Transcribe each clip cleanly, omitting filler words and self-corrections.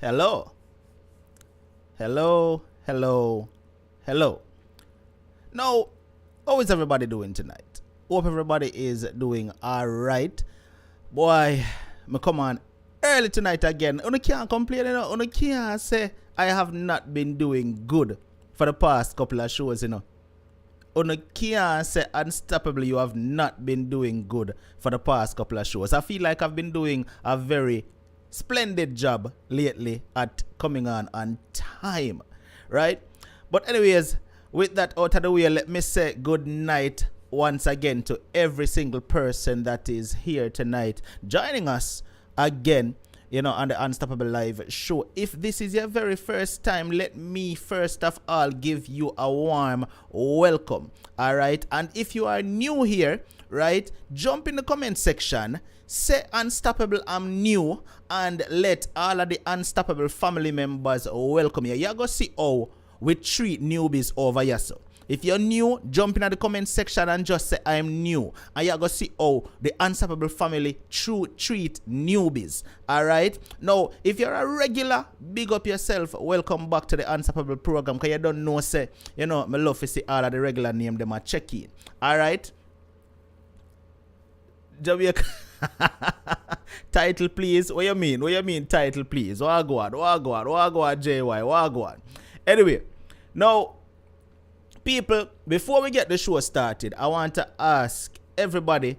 Hello. Hello. Hello. Hello. Now, how is everybody doing tonight? Hope everybody is doing alright. Boy, me come on early tonight again. You can't complain, you know. You can't say I have not been doing good for the past couple of shows, you know. You can't say unstoppably you have not been doing good for the past couple of shows. I feel like I've been doing a very splendid job lately at coming on time, right? But anyways, with that out of the way, let me say good night once again to every single person that is here tonight joining us again, you know, on the Unstoppable Live show. If this is your very first time, let me first of all give you a warm welcome, all right? And if you are new here, right, jump in the comment section, say Unstoppable I'm new, and let all of the Unstoppable family members welcome you. You're going to see how we treat newbies over here. So if you're new, jump in the comment section and just say I'm new, and you're going to see how the Unstoppable family treat newbies. Alright, now if you're a regular, big up yourself. Welcome back to the Unstoppable program, because you don't know, say, you know, me love to see all of the regular name them a check in. Alright, Jamaica. Title please. What you mean? What you mean title please? Wagwan, JY, wagwan. Anyway, now people, before we get the show started, I want to ask everybody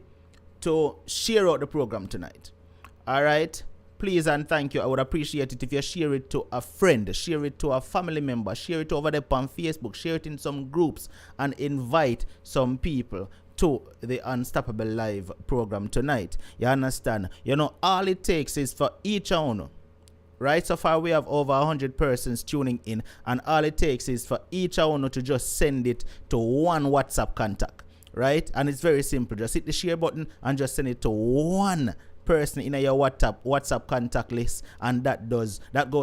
to share out the program tonight. Alright? Please and thank you. I would appreciate it if you share it to a friend, share it to a family member, share it over there on Facebook, share it in some groups, and invite some people to the Unstoppable Live program tonight. You understand? You know, all it takes is for each one. Right? So far we have over 100 persons tuning in, and all it takes is for each one to just send it to one WhatsApp contact. Right? And it's very simple. Just hit the share button and just send it to one person in your WhatsApp contact list, and that goes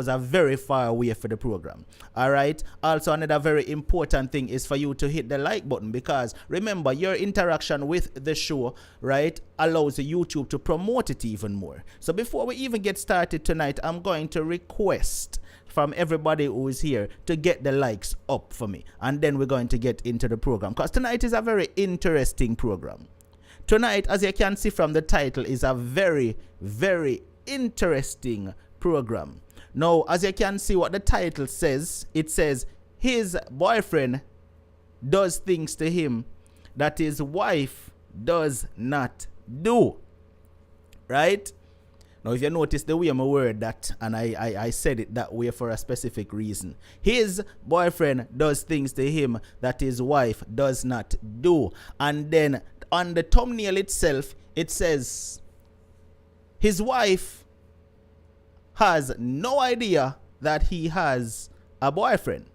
a very far way for the program. All right. Also, another very important thing is for you to hit the like button, because remember, your interaction with the show, right, allows YouTube to promote it even more. So before we even get started tonight, I'm going to request from everybody who is here to get the likes up for me, and then we're going to get into the program, because tonight is a very interesting program. Tonight, as you can see from the title, is a very, very interesting program. Now, as you can see what the title says, it says his boyfriend does things to him that his wife does not do. Right? Now, if you notice the way I'm word that, and I said it that way for a specific reason. His boyfriend does things to him that his wife does not do. And then on the thumbnail itself, it says his wife has no idea that he has a boyfriend.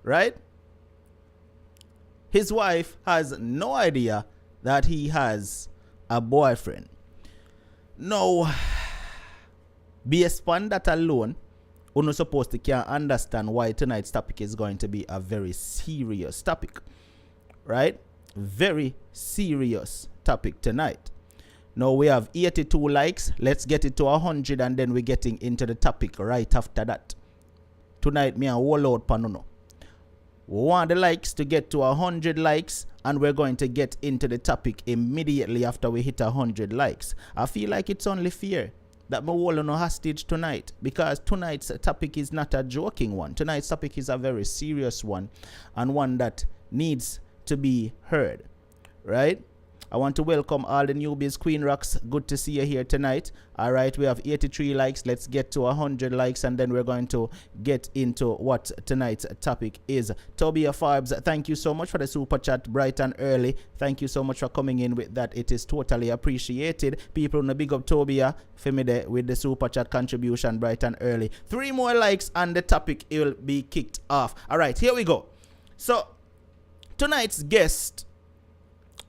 Right? His wife has no idea that he has a boyfriend. Now, based on that alone, we're not supposed to can understand why tonight's topic is going to be a very serious topic. Right? Very serious topic tonight. Now we have 82 likes. Let's get it to 100, and then we're getting into the topic right after that. Tonight, me and whole out panono. We want the likes to get to 100 likes, and we're going to get into the topic immediately after we hit 100 likes. I feel like it's only fair that me hold on hostage tonight, because tonight's topic is not a joking one. Tonight's topic is a very serious one, and one that needs to be heard. Right? I want to welcome all the newbies. Queen Rocks, good to see you here tonight. All right, we have 83 likes. Let's get to 100 likes, and then we're going to get into what tonight's topic is. Tobia Farbs, thank you so much for the super chat, bright and early. Thank you so much for coming in with that. It is totally appreciated. People in the big up Tobia for me there with the super chat contribution, bright and early. 3 more likes, and the topic will be kicked off. All right, here we go. So tonight's guest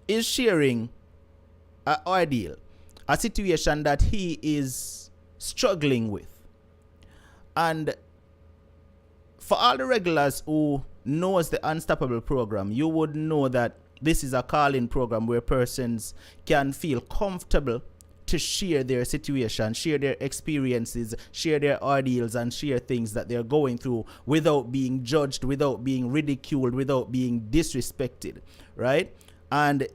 is sharing an ordeal, a situation that he is struggling with. And for all the regulars who knows the Unstoppable program, you would know that this is a call-in program where persons can feel comfortable to share their situation, share their experiences, share their ordeals, and share things that they're going through without being judged, without being ridiculed, without being disrespected, right? And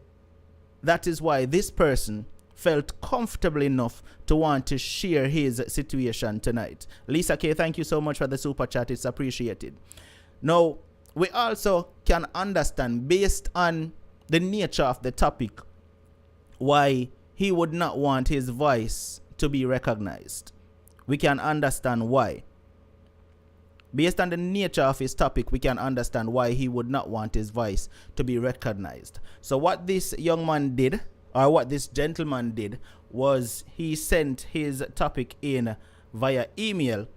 that is why this person felt comfortable enough to want to share his situation tonight. Lisa K, thank you so much for the super chat. It's appreciated. Now, we also can understand, based on the nature of the topic, why he would not want his voice to be recognized. We can understand why. Based on the nature of his topic, we can understand why he would not want his voice to be recognized. So what this young man did, or what this gentleman did, was he sent his topic in via email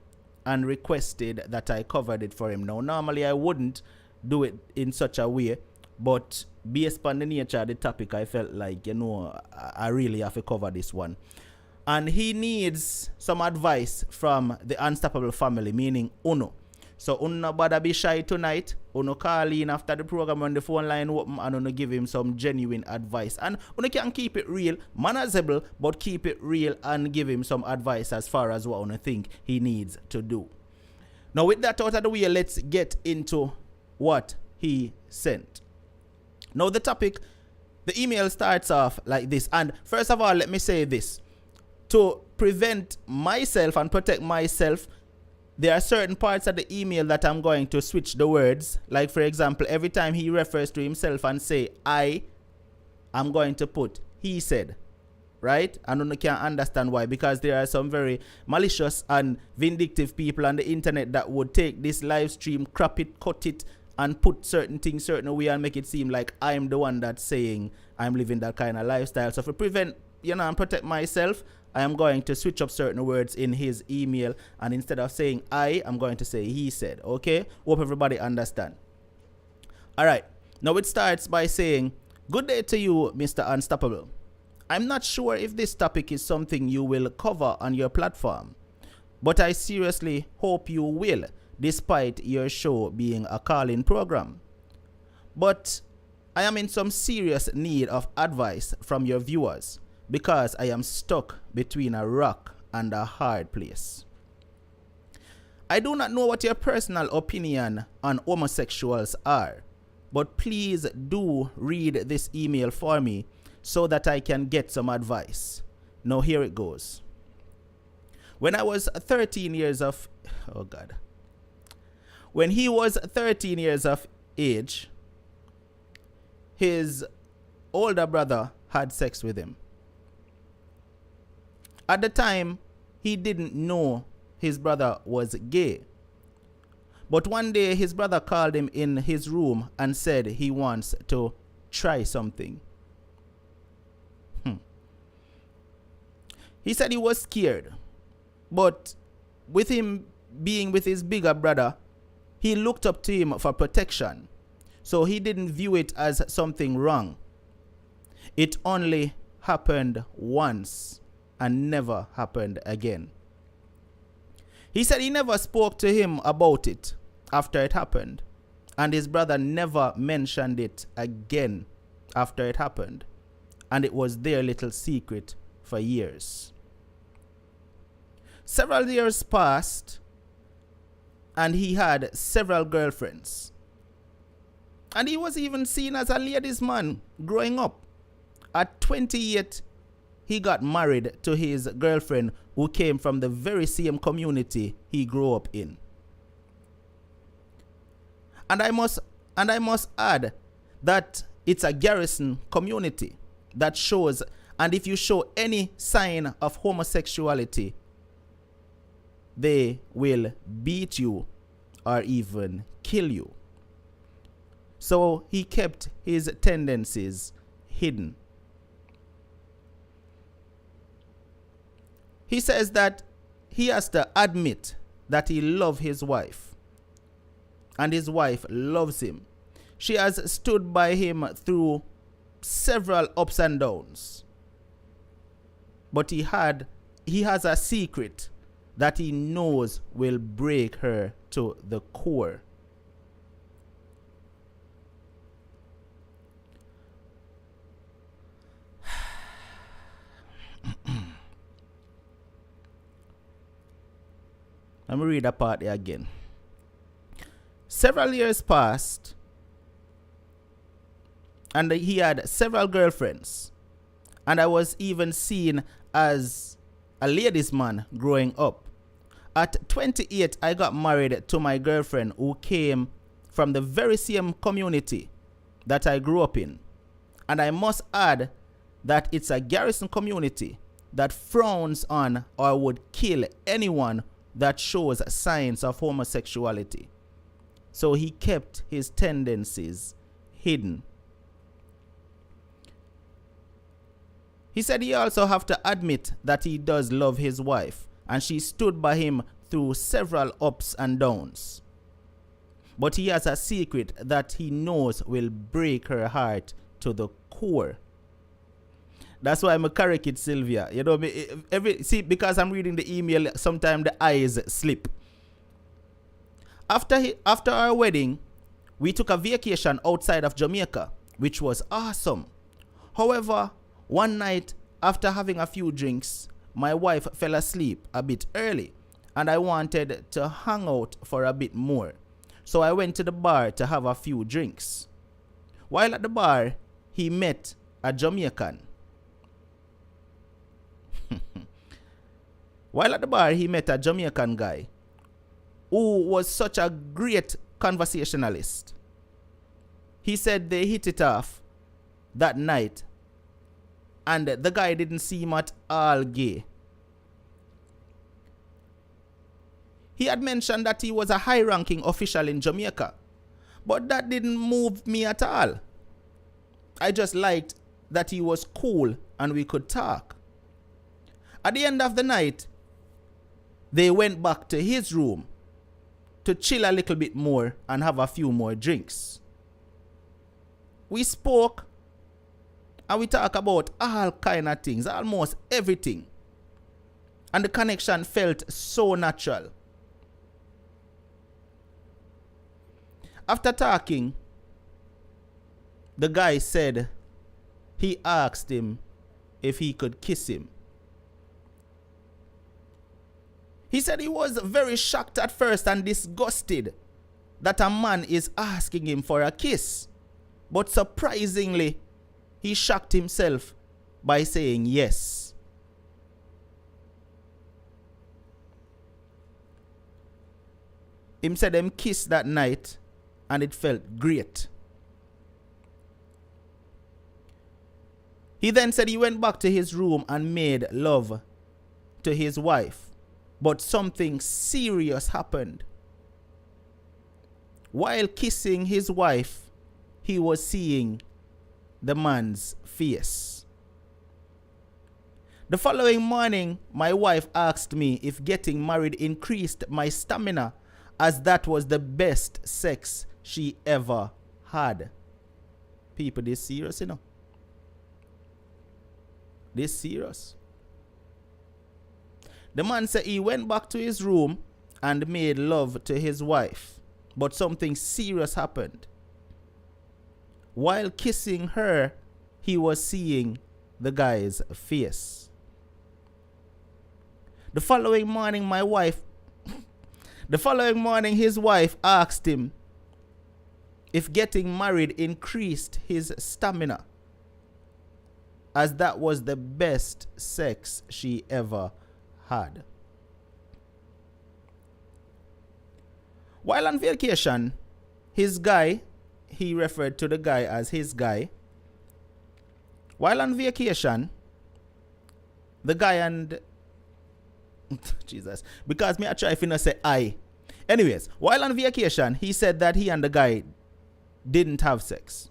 and requested that I covered it for him. Now, normally I wouldn't do it in such a way, but based on the nature of the topic, I felt like, I really have to cover this one. And he needs some advice from the Unstoppable family, meaning Uno. So Uno bother be shy tonight. Uno call in after the program when the phone line open and Uno give him some genuine advice. And Uno can keep it real, manageable, but keep it real and give him some advice as far as what Uno think he needs to do. Now with that out of the way, let's get into what he sent. Now the topic, the email starts off like this. And first of all, let me say this. To prevent myself and protect myself, there are certain parts of the email that I'm going to switch the words. Like, for example, every time he refers to himself and say I'm going to put he said, right? And you can't understand why, because there are some very malicious and vindictive people on the internet that would take this live stream, crop it, cut it, and put certain things certain way and make it seem like I'm the one that's saying I'm living that kind of lifestyle. So to prevent, and protect myself, I am going to switch up certain words in his email, and instead of saying I'm going to say he said. Okay? Hope everybody understand. All right. Now it starts by saying, "Good day to you, Mr. Unstoppable. I'm not sure if this topic is something you will cover on your platform, but I seriously hope you will, despite your show being a call-in program. But I am in some serious need of advice from your viewers, because I am stuck between a rock and a hard place. I do not know what your personal opinion on homosexuals are, but please do read this email for me so that I can get some advice. Now here it goes. When I was 13 years of... Oh God. When he was 13 years of age, his older brother had sex with him. At the time, he didn't know his brother was gay. But one day, his brother called him in his room and said he wants to try something. He said he was scared. But with him being with his bigger brother, he looked up to him for protection. So he didn't view it as something wrong. It only happened once and never happened again. He said he never spoke to him about it after it happened, and his brother never mentioned it again after it happened, and it was their little secret for years. Several years passed, and he had several girlfriends, and he was even seen as a ladies' man growing up. At 28, he got married to his girlfriend, who came from the very same community he grew up in. And I must add that it's a garrison community that shows, and if you show any sign of homosexuality, they will beat you or even kill you. So he kept his tendencies hidden. He says that he has to admit that he loves his wife, and his wife loves him. She has stood by him through several ups and downs. But he has a secret that he knows will break her to the core. Let me read that part there again. Several years passed, and he had several girlfriends. And I was even seen as a ladies' man growing up. At 28, I got married to my girlfriend who came from the very same community that I grew up in. And I must add that it's a garrison community that frowns on or would kill anyone that shows signs of homosexuality. So he kept his tendencies hidden. He said he also have to admit that he does love his wife, and she stood by him through several ups and downs. But he has a secret that he knows will break her heart to the core. That's why I'm a correct Sylvia. You know, because I'm reading the email, sometimes the eyes slip. After our wedding, we took a vacation outside of Jamaica, which was awesome. However, one night, after having a few drinks, my wife fell asleep a bit early, and I wanted to hang out for a bit more. So I went to the bar to have a few drinks. While at the bar, he met a Jamaican. While at the bar, he met a Jamaican guy who was such a great conversationalist. He said they hit it off that night, and the guy didn't seem at all gay. He had mentioned that he was a high-ranking official in Jamaica, but that didn't move me at all. I just liked that he was cool and we could talk. At the end of the night, they went back to his room to chill a little bit more and have a few more drinks. We spoke and we talked about all kind of things, almost everything. And the connection felt so natural. After talking, the guy said he asked him if he could kiss him. He said he was very shocked at first and disgusted that a man is asking him for a kiss. But surprisingly, he shocked himself by saying yes. Him said them kissed that night and it felt great. He then said he went back to his room and made love to his wife. But something serious happened. While kissing his wife, he was seeing the man's face. The following morning, my wife asked me if getting married increased my stamina, as that was the best sex she ever had. People, this serious, you know? This serious. The man said he went back to his room and made love to his wife, but something serious happened. While kissing her, he was seeing the guy's face. The following morning, his wife asked him if getting married increased his stamina, as that was the best sex she ever had. While on vacation, his guy, he referred to the guy as his guy. While on vacation, the guy and Jesus, because me I try if you not say I. Anyways, while on vacation, he said that he and the guy didn't have sex.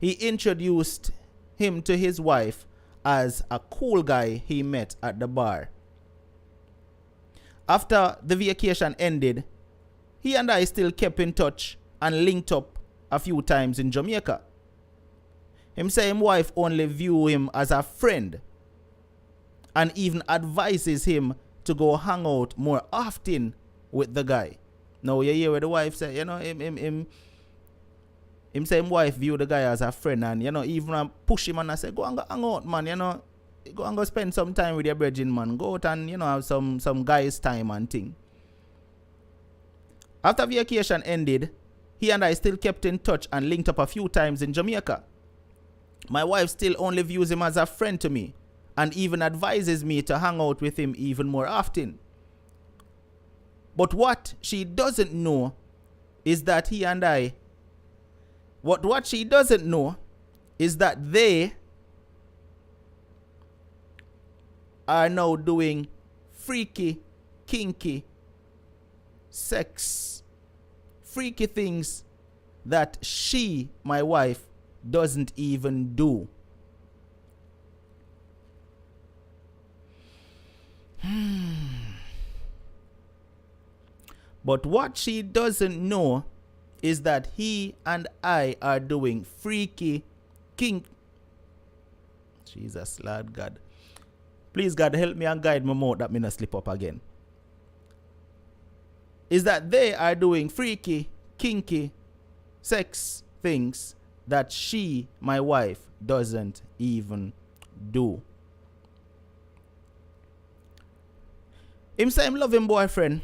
He introduced him to his wife as a cool guy he met at the bar. After the vacation ended, he and I still kept in touch and linked up a few times in Jamaica. Him say his wife only view him as a friend and even advises him to go hang out more often with the guy. Now you hear what the wife say, you know, him say his wife view the guy as a friend, and you know, even push him and I say, go and go hang out, man, you know, go and go spend some time with your brethren, man. Go out and, you know, have some guys time and thing. After vacation ended, he and I still kept in touch and linked up a few times in Jamaica. My wife still only views him as a friend to me and even advises me to hang out with him even more often. But what she doesn't know is that what she doesn't know is that they are now doing freaky, kinky sex. Freaky things that she, my wife, doesn't even do. But what she doesn't know is that he and I are doing freaky kink. Jesus, Lord God. Please, God, help me and guide my mouth that me not slip up again. Is that they are doing freaky, kinky sex things that she, my wife, doesn't even do. Him say him love him boyfriend,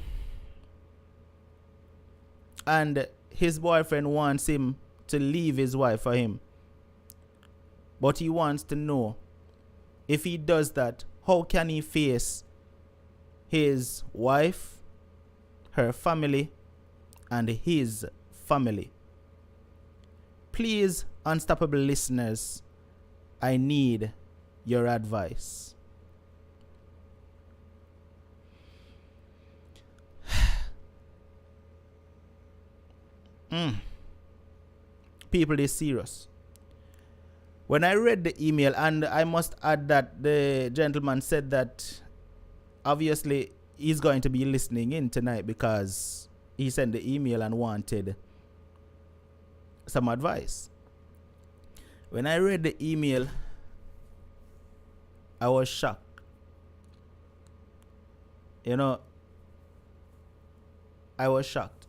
and his boyfriend wants him to leave his wife for him. But he wants to know, if he does that, how can he face his wife, her family, and his family? Please, unstoppable listeners, I need your advice. People, is serious. When I read the email, and I must add that the gentleman said that obviously he's going to be listening in tonight because he sent the email and wanted some advice. When I read the email, I was shocked. You know, I was shocked.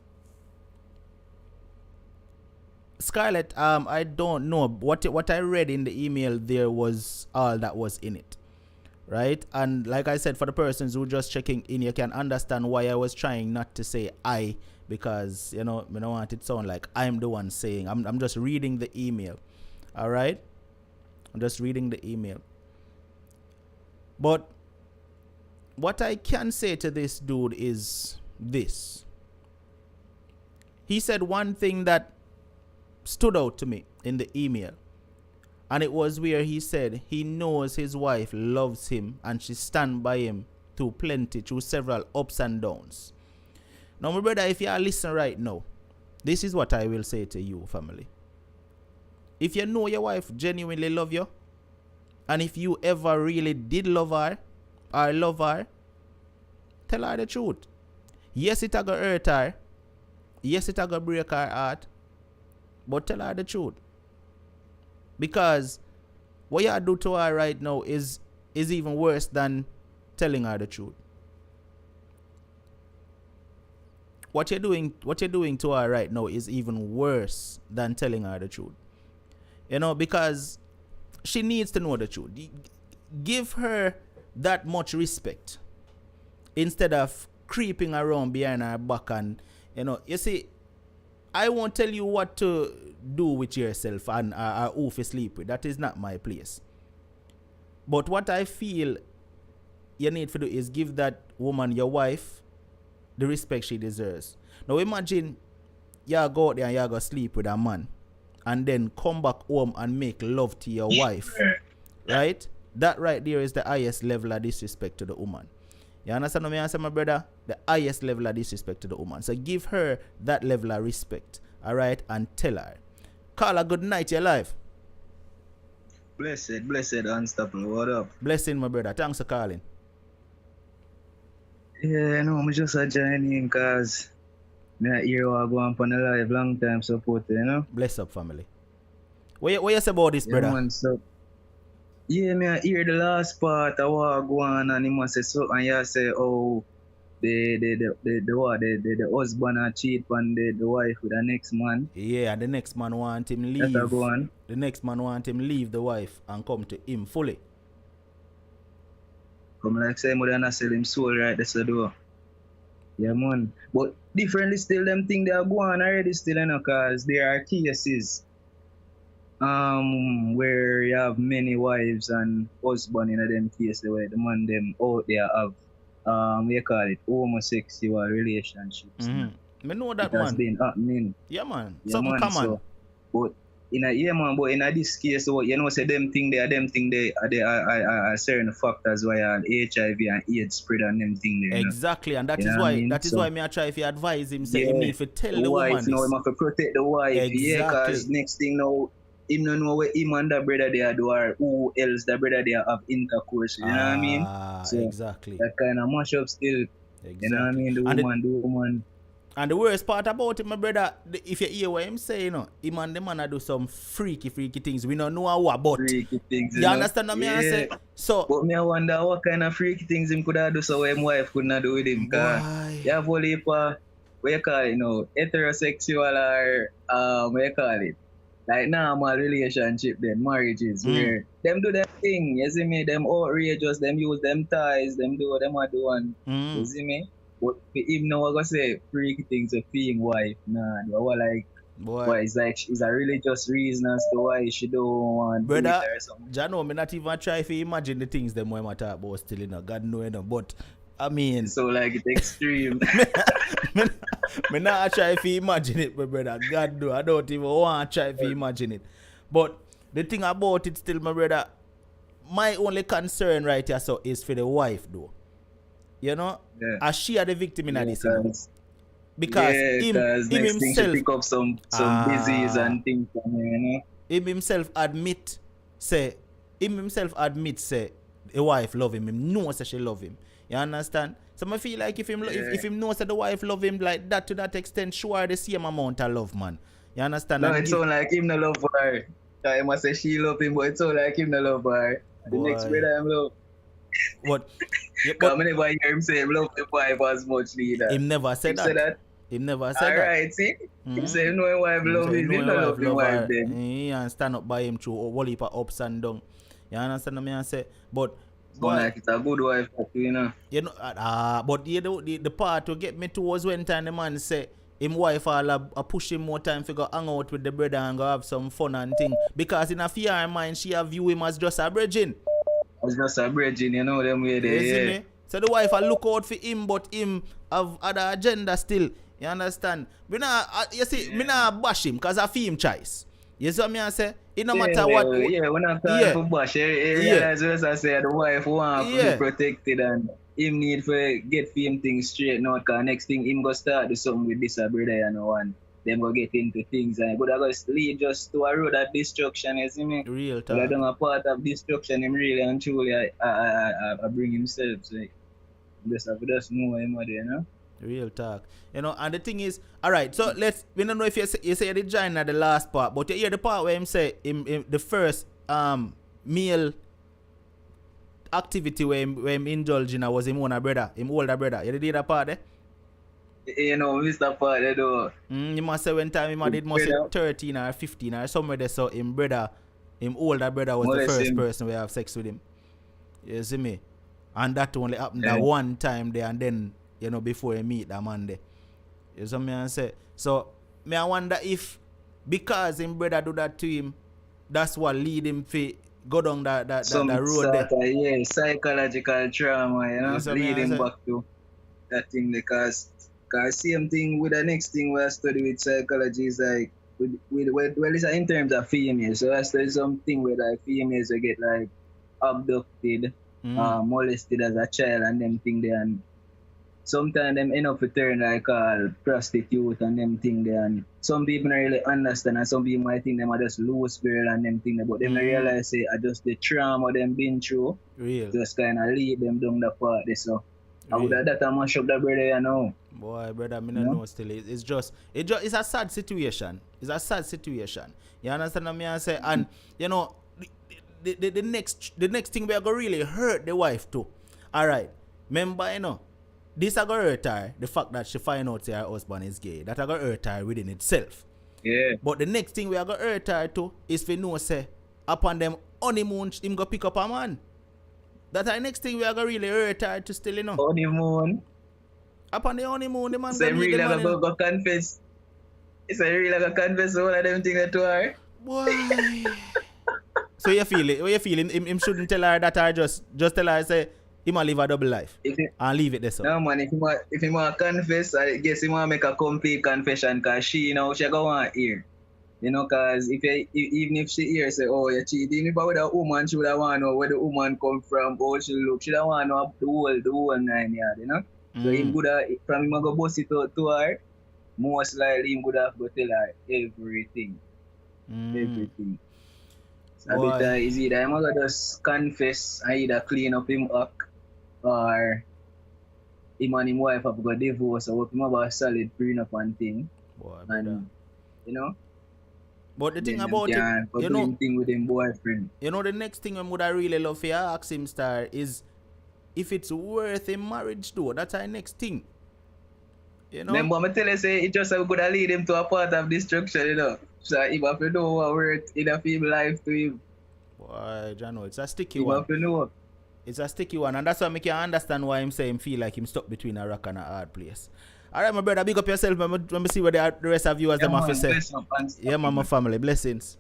Scarlett, I don't know. What I read in the email, there was all that was in it. Right? And like I said, for the persons who just checking in, you can understand why I was trying not to say I, because, you know, I don't want it to sound like I'm the one saying. I'm just reading the email. All right? I'm just reading the email. But what I can say to this dude is this. He said one thing that stood out to me in the email, and it was where he said he knows his wife loves him and she stand by him through several ups and downs. Now, my brother, if you are listening right now, this is what I will say to you, family. If you know your wife genuinely love you, and if you ever really did love her or love her, tell her the truth. Yes, it a go hurt her. Yes, it a go break her heart. But tell her the truth. Because what you do to her right now is even worse than telling her the truth. What you're doing to her right now is even worse than telling her the truth. You know, because she needs to know the truth. Give her that much respect instead of creeping around behind her back. And, you know, you see, I won't tell you what to do with yourself and who to sleep with. That is not my place. But what I feel you need to do is give that woman, your wife, the respect she deserves. Now imagine you go out there and you go sleep with a man and then come back home and make love to your wife. Right? That right there is the highest level of disrespect to the woman. You understand what I say, my brother? The highest level of disrespect to the woman. So give her that level of respect, all right, and tell her. Call her good night, your life. Blessed, unstoppable. What up? Blessing, my brother. Thanks for calling. Yeah, no, I'm just joining in because I hear you go on the live long time support, you know? Bless up, family. What you say about this, brother? Man, so, yeah, I hear the last part of what go on and he must say so, and you say, oh, the husband a cheat on the wife with the next man. Yeah, the next man want him leave. That's go on. The next man want him leave the wife and come to him fully. Come like say, more than I sell him soul right, that's the door. Yeah, man. But differently still, them thing they are going already still, you know, cause there are cases where you have many wives and husband in a them case where the man them out there have we call it homosexual relationships. You know. Me know It that, has man. been happening. Yeah, man. Yeah, Something man. common. So, but but in a this case, so you know, say them thing they are certain factors why HIV and AIDS spread and them thing there. You know, Exactly, and you know what I mean? that is So, why me I try if you advise him say him yeah, need to tell the the wife, woman you know, this. him have to protect the wife, yeah, cause Exactly. next thing now, him no know what him and the brother they do or who else the brother they have intercourse with, you know what I mean? So Exactly. that kind of mash up still, you know what I Exactly. mean? The woman. And the worst part about it, my brother, if you hear what him say, you know, him and the man a do some freaky things. We don't know what about. Freaky things, You understand what yeah. me I say? So, but me I wonder what kind of freaky things him could have do so him wife could not do with him. Cause you have only what you call it, you know, heterosexual or what you call it? Like normal relationship then, marriages where them do them thing, you see me, them outrageous, them use them ties, them do what them are doing. You see me? But for him now I gonna say freaky things with him wife, nah, they were like boy, it's like it's a religious reason as to why she don't want to do it or something. Jano, me not even try to imagine the things them when I talk about still, you know, God know, you know, but I mean, so like it's extreme. me not try to imagine it, my brother. God know, I don't even want to try to imagine it. But the thing about it still, my brother, my only concern right here so is for the wife though. You know? Yeah. As she are the victim in this, you know? Because him next thing himself she pick up some disease and things from her, you know? Him himself admit say the wife love him. Him know say she love him. You understand? So I feel like if him knows that the wife love him like that to that extent, sure the same amount of love, man. You understand? No, it sound like him no love her. I must say she love him, but it sound like him no love her. The next brother him love. What? Because I never hear him say him love the wife as much neither. Him never said that. Him never said that. Alright, see? He say him know his wife love him, he no love his wife then. He and stand up by him through all heap of ups and downs. You understand what I say? But like it's a good wife, you know. You know, but the part to get me to was when time the man say him wife all push him more time to go hang out with the brother and go have some fun and thing. Because in a fear mind she have view him as just a virgin. As just a virgin, you know them way there. You see me? So the wife will look out for him, but him have other agenda still. You understand? Me not bash him because I feel him choice. You see what I say? It no matter what. Yeah, when I'm talking for bash, realize what I say, the wife want to be protected and him need to get him things straight now, because next thing him go start do something with this brother and one. Them go get into things and but I go lead just to a road of destruction, you see me? Real talk. But I don't a part of destruction him really and truly I bring himself, so just have to just know him there, you know? Real talk. You know, and the thing is, alright, so we don't know if you say the join at the last part, but you hear the part where him say him the first male activity where him indulge in was him older brother. You did that part there? You know, Mr. Part there though. You must say when time him did must say 13 or 15 or somewhere there, so him older brother was the first person we have sex with him. You see me? And that only happened that one time there, and then, you know, before you meet that man there. You see me and say? So, me I wonder if, because him brother do that to him, that's what lead him to go down that road there. Yeah, psychological trauma, you know, lead him back to that thing, because same thing with the next thing we study with psychology is like, it's in terms of females, so I study something where like females will get like abducted, molested as a child and them thing there, and sometimes them end up to turn like prostitute and them thing there, and some people don't really understand and some people might think them are just loose girl and them thing there, but them realize say just the trauma them been through just kind of lead them down the path there, so I would have that mash up that brother, you know. Boy, brother, me don't know still. It's a sad situation. It's a sad situation. You understand what I say? And you know, the next thing we are gonna really hurt the wife too. Alright. Remember, you know, this are gonna hurt her, the fact that she find out her husband is gay. That are gonna hurt her within itself. Yeah. But the next thing we are gonna hurt her too is for know say upon them honeymoon him go pick up a man. That's the next thing we are gonna really hurt her to still, you know. Honeymoon. Upon the honeymoon, the man So go meet the man. Go confess. It's a real like a confess all of them things to her. Why? So you feel it? What you feeling? Him shouldn't tell her that, or just tell her say he might live a double life and leave it there. So. No man, if he want confess, I guess he want make a complete confession, cause she she go want hear. You know, cause even if she hear say, oh you cheating, if I with a woman, she would want to know where the woman come from, how she look, she don't want to know the whole 9 yards, you know. So him good from him go bust it out to her. Most likely him would have to tell her everything. Everything. So is either I'm gonna just confess and either clean up him up or him and his wife have got divorce or him have a solid prenup and thing. Boy, and you know. But the thing about it, you know, thing with him boyfriend. You know, the next thing I would really love to ask him, Star, is if it's worth a marriage though. That's our next thing. You know? Then I tell you, say it just could lead him to a part of destruction, you know. So if have to know what worth in a female life to him. Boy, Jano, it's a sticky one. Have to know. It's a sticky one, and that's why I can understand why I'm saying feel like him stuck between a rock and a hard place. Alright, my brother, big up yourself. Let me see what the rest of you as them have to say. Yeah, man, my family. Blessings.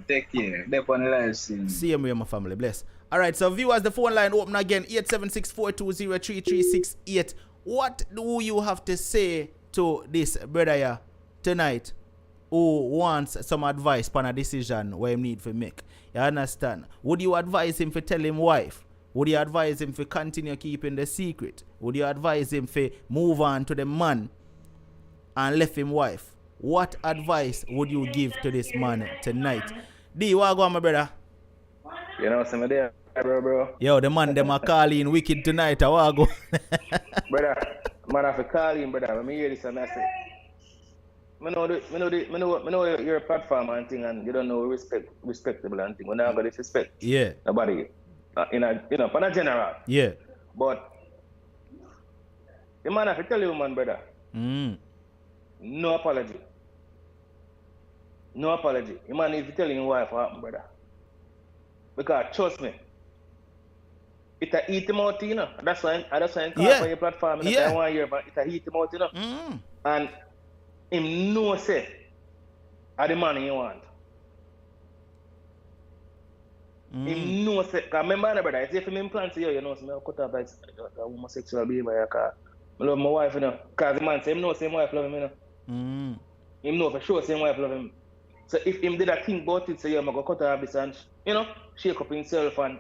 Take care. Dep on the live scene. See you, my family. Bless. Alright, so viewers, the phone line open again. 876-420-3368. What do you have to say to this brother here tonight who wants some advice on a decision where he need to make? You understand? Would you advise him to tell him wife? Would you advise him to continue keeping the secret? Would you advise him to move on to the man and left him wife? What advice would you give to this man tonight? D, what go on, my brother? You know, some of them, bro. Yo, the man them are calling wicked tonight. What go? Brother, man have to call him, brother. When I hear this, and I say, I know you're a platform and thing, and you don't know respectable and thing. When I got disrespect, yeah, nobody. In a general. Yeah. But the man have to tell you, man, brother. No apology. No apology. The man needs to tell him wife what happened, brother. Because trust me, it'll eat him out, you know. That's why I call for your platform. I want to hear about it'll eat him out, you know. And him no say are the money you want. Him no say, because remember, brother, if him implant to you know, so I cut off like a homosexual behavior, because I love my wife, you know. Because the man say him know same wife love him, you know. Him know for sure same wife love him. So if him did a think about it, say, I'm going to cut off this and, you know, shake up himself and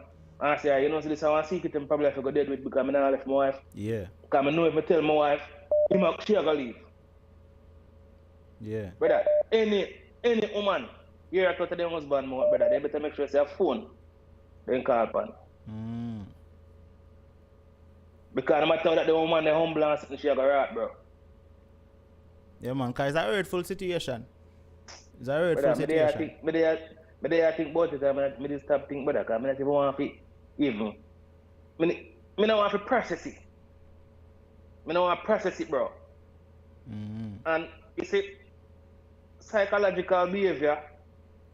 say, you know, so this is one secret him probably have to go dead with because I never left my wife. Yeah. Because I know if I tell my wife, she going to leave. Yeah. Brother, any woman, you're a to their husband, brother, they better make sure they have phone. Then call upon. Because no matter that the woman, the humble and something, she going to rat, bro. Yeah, man, because it's a hurtful situation. It's a hurtful situation. I think about it, I just stop thinking about it, because I don't even want to even. I don't want to process it. I don't want to process it, bro. And you see, psychological behavior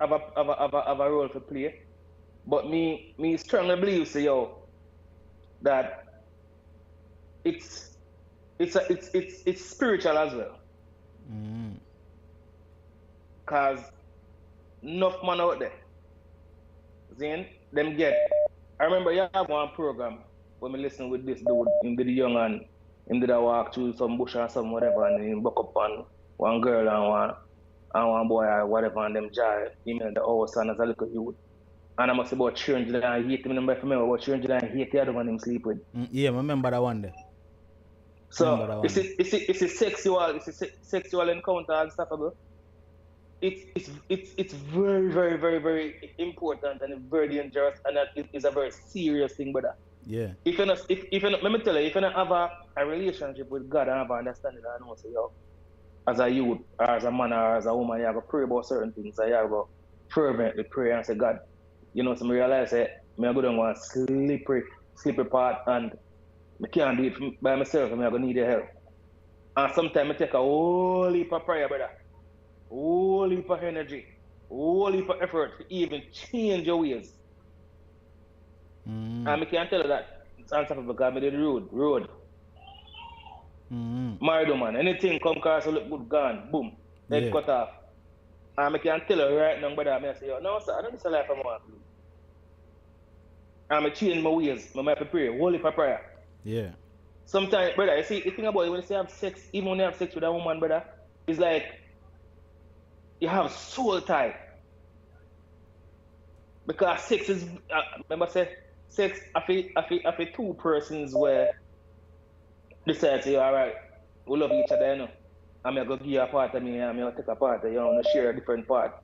have a role to play. But me strongly believe, say, yo, that it's spiritual as well. Cause enough man out there, then them get. I remember you have one program when we listen with this dude, him did the young and him did a walk through some bush or some whatever, and him buck up on one girl and one boy or whatever, and them jar him in the house and as a little youth. And I must say about 308, remember about 308 the other one him sleep with. Yeah, I remember that one there. So it's a sexual encounter unstoppable. It's very, very, very, very important and very dangerous, and that is a very serious thing, brother. Yeah. If you let me tell you, if you don't have a relationship with God and have an understanding, I know, so yo, as a youth or as a man or as a woman, you have to pray about certain things. So you have to fervently pray and say, God, you know, some realize that I'm going to go on slippery part, and I can't do it by myself, and I'm going to need your help. And sometimes I take a whole heap of prayer, brother. Whole heap of energy, whole heap of effort to even change your ways. And I can tell you that it's unstoppable because I did the road. Married woman. Anything come across look good, gone. Boom. Head cut off. And I can tell her right now, brother, I say, yo, no, sir, I don't this life I want to live. And I change my ways. I have to pray. Holy for prayer. Yeah. Sometimes, brother, you see, the thing about it, when you say have sex, even when you have sex with a woman, brother, it's like you have soul tie. Because sex is, remember I say, sex, I feel two persons where decide to say, all right, we love each other, you know. I'm going to give you a part of me, I'm going to take a part of you, I'm going to share a different part.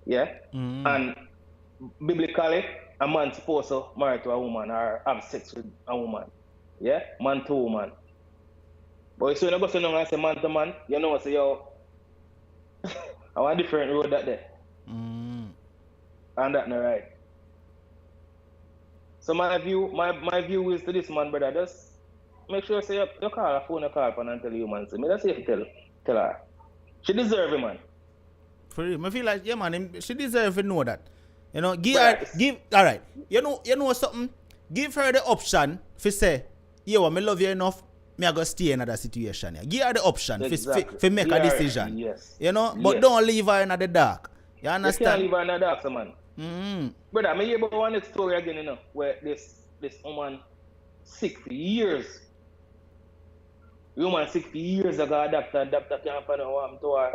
Yeah? And biblically, a man supposed to marry to a woman or have sex with a woman. Yeah? Man to woman. But so you go to say man to man, you know, say, yo, I want a different road that day. And that's not right. So my view is to this man, brother, just make sure say you call her phone, you call her and tell you, man. So me just say to tell her. She deserve it, man. For real. I feel like, yeah, man, she deserve to know that. You know, alright. You know something? Give her the option to say, yo, I love you enough, me I go stay in another situation. Yeah. Give her the option to make a decision. Yes. You know, but don't leave her in the dark. You understand? You can't leave her in the dark, so man. Brother, I hear about one story again, you know, where this woman sick for years. The woman sick for years ago, doctor can't find out what happened to her.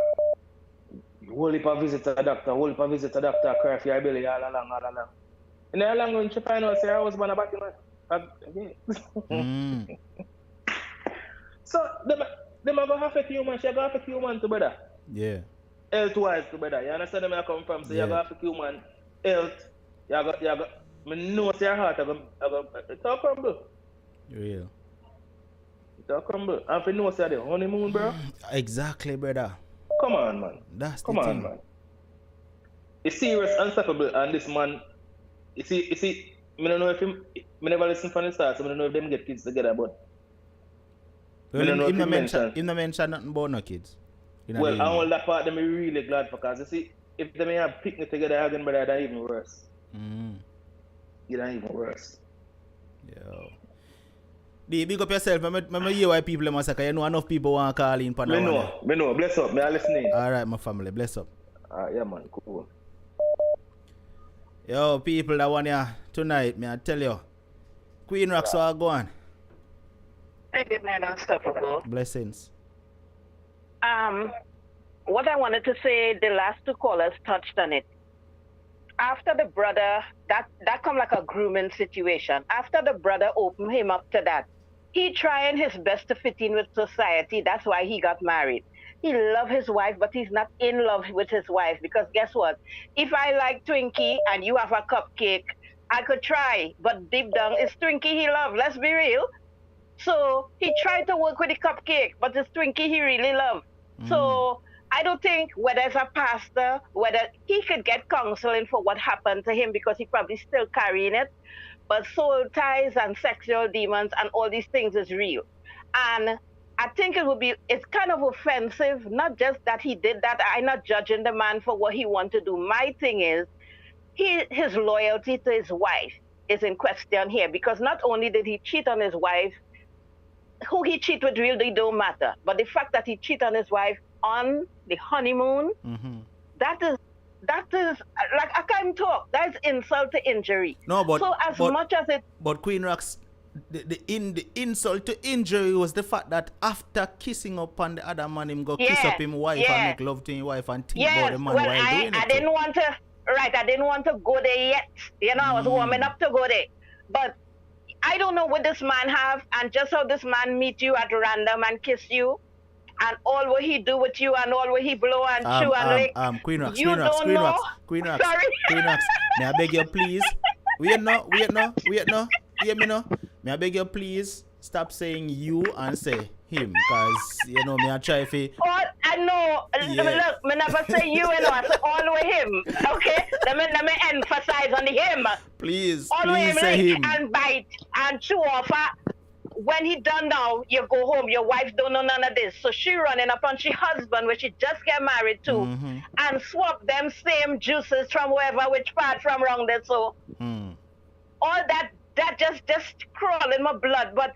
Whole heap of visit to the doctor, cry for her belly all along. And then along when she find out, say her husband back in again. So, them are going to affect human, she going to affect human to brother. Yeah. Health-wise to brother. You understand where I come from? So, you're going to affect human health. I know say your heart, it's all crumble. Real. It's all crumble. And if you know say the honeymoon, bro. Exactly, brother. Come on, man. That's Come the on, thing. man. It's serious, unstoppable, and this man, you see, I don't know if him, I never listen from the start, so I don't know if them get kids together, but Well, him no mention nothing about no kids. Well, and all that part, I'm really glad for, because you see, if they may have picnic together again, but that's even worse. It's even worse. Yo. Big up yourself. I hear why people must say, you know enough people want to call in. Me know. Bless up. Me are listening. Alright, my family. Bless up. Yeah, man. Cool. Yo, people that want you tonight, me I tell you. Queen Rocks are going. Hey, good night, Unstoppable. Blessings. What I wanted to say, the last two callers touched on it. After the brother, that come like a grooming situation. After the brother opened him up to that, he trying his best to fit in with society. That's why he got married. He love his wife, but he's not in love with his wife, because guess what? If I like Twinkie and you have a cupcake, I could try, but deep down it's Twinkie he love. Let's be real. So he tried to work with the cupcake, but it's Twinkie he really loved. So I don't think whether it's a pastor, whether he could get counseling for what happened to him, because he probably still carrying it. But soul ties and sexual demons and all these things is real. And I think it's kind of offensive, not just that he did that. I'm not judging the man for what he wanted to do. My thing is, his loyalty to his wife is in question here, because not only did he cheat on his wife, who he cheated with really don't matter. But the fact that he cheated on his wife on the honeymoon, that is like, I can't talk. That is insult to injury. No, but so much as it. But Queen Rocks, the insult to injury was the fact that after kissing up on the other man, him go kiss up him wife and make love to his wife and think about the man while doing it. I didn't want to go there yet. You know, I was warming up to go there. But I don't know what this man have, and just how this man meet you at random and kiss you, and all what he do with you, and all what he blow and chew and lick. Queen Rocks, Sorry. May I beg you please? Wait no. Hear me no. May I beg you please stop saying you and say him, because you know me I try to. I know. Yeah. Look, me never say you, and I say all with him. Okay, let me emphasize on the him. Please say him. And bite and chew off. When he done now, you go home. Your wife don't know none of this, so she running up on she husband, which she just get married to, and swap them same juices from wherever, which part from wrong there. So all that just crawl in my blood. But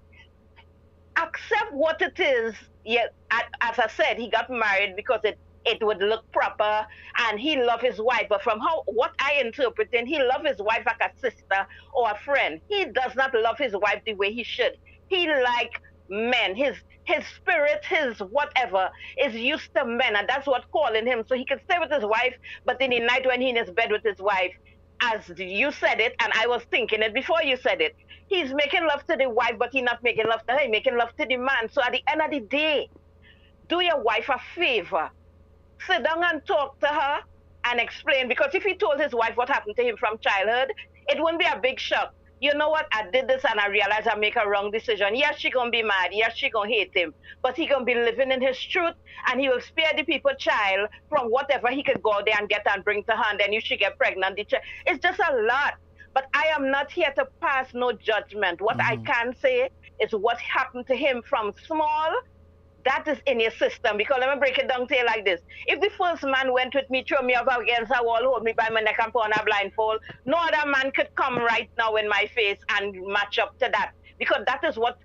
accept what it is. Yeah, as I said, he got married because it would look proper and he loved his wife. But from what I interpret, he loved his wife like a sister or a friend. He does not love his wife the way he should. He like men. His spirit, his whatever is used to men, and that's what calling him. So he can stay with his wife, but in the night when he in his bed with his wife, as you said it, and I was thinking it before you said it, he's making love to the wife, but he's not making love to her, he's making love to the man. So at the end of the day, do your wife a favor. Sit down and talk to her and explain, because if he told his wife what happened to him from childhood, it wouldn't be a big shock. You know what, I did this and I realized I make a wrong decision. Yes, she gonna be mad. Yes, she gonna hate him. But he gonna be living in his truth, and he will spare the people child from whatever he could go there and get and bring to her, and then you should get pregnant. It's just a lot. But I am not here to pass no judgment. What I can say is what happened to him from small, that is in your system. Because let me break it down to you like this. If the first man went with me, throw me up against a wall, hold me by my neck and put on a blindfold, no other man could come right now in my face and match up to that. Because that is what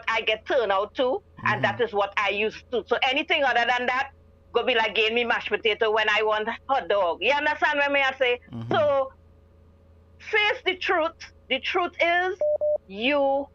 I get turned out to, and that is what I used to. So anything other than that, go be like getting me mashed potato when I want hot dog. You understand what I say? So face the truth. The truth is you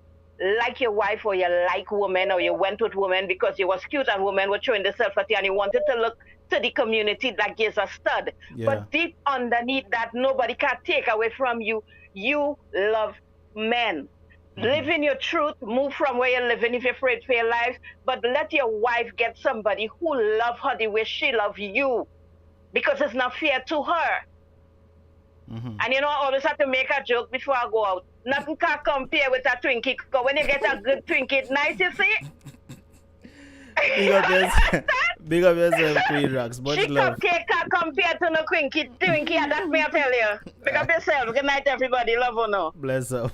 like your wife, or you like women, or you went with women because you was cute and women were showing themselves at you and you wanted to look to the community like you're a stud. Yeah. But deep underneath that, nobody can take away from you. You love men. Live in your truth, move from where you're living if you're afraid for your life, but let your wife get somebody who love her the way she love you, because it's not fair to her. And you know, I always have to make a joke before I go out. Nothing can compare with a Twinkie. Because when you get a good Twinkie, it's nice, you see? Big up yourself, Queen Rocks. Much love. Cupcake can compare to no Twinkie, and that's me, I tell you. Big up yourself. Good night, everybody. Love you now. Bless up.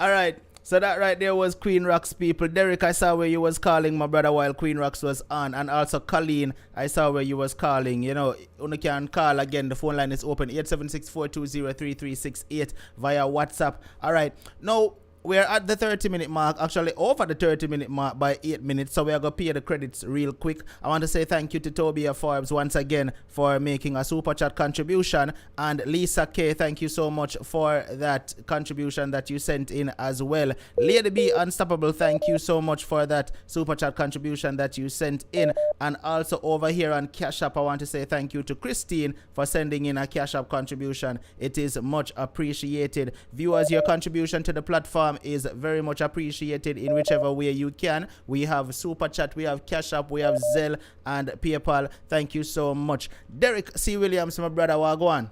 All right. So that right there was Queen Rocks, people. Derek, I saw where you was calling my brother while Queen Rocks was on. And also Colleen, I saw where you was calling. You know, you can call again. The phone line is open, 876-420-3368 via WhatsApp. All right. Now, we're at the 30-minute mark, actually over the 30-minute mark by 8 minutes, so we are going to pay the credits real quick. I want to say thank you to Tobiah Forbes once again for making a super chat contribution, and Lisa K, thank you so much for that contribution that you sent in as well. Lady B Unstoppable, thank you so much for that super chat contribution that you sent in. And also over here on Cash App, I want to say thank you to Christine for sending in a Cash App contribution. It is much appreciated. Viewers, your contribution to the platform is very much appreciated in whichever way you can. We have Super Chat, we have Cash App, we have Zelle and PayPal. Thank you so much. Derek C. Williams, my brother, what go on?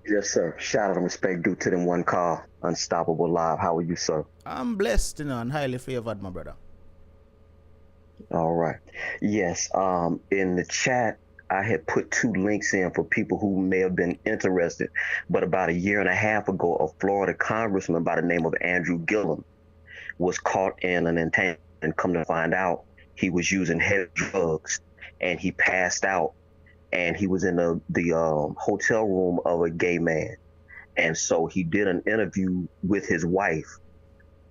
Yes, sir. Shout out and respect due to them one call. Unstoppable Live. How are you, sir? I'm blessed, you know, and highly favored, my brother. All right. Yes. In the chat, I had put 2 links in for people who may have been interested. But about a year and a half ago, a Florida congressman by the name of Andrew Gillum was caught in an entanglement, and come to find out he was using heavy drugs, and he passed out, and he was in the hotel room of a gay man. And so he did an interview with his wife,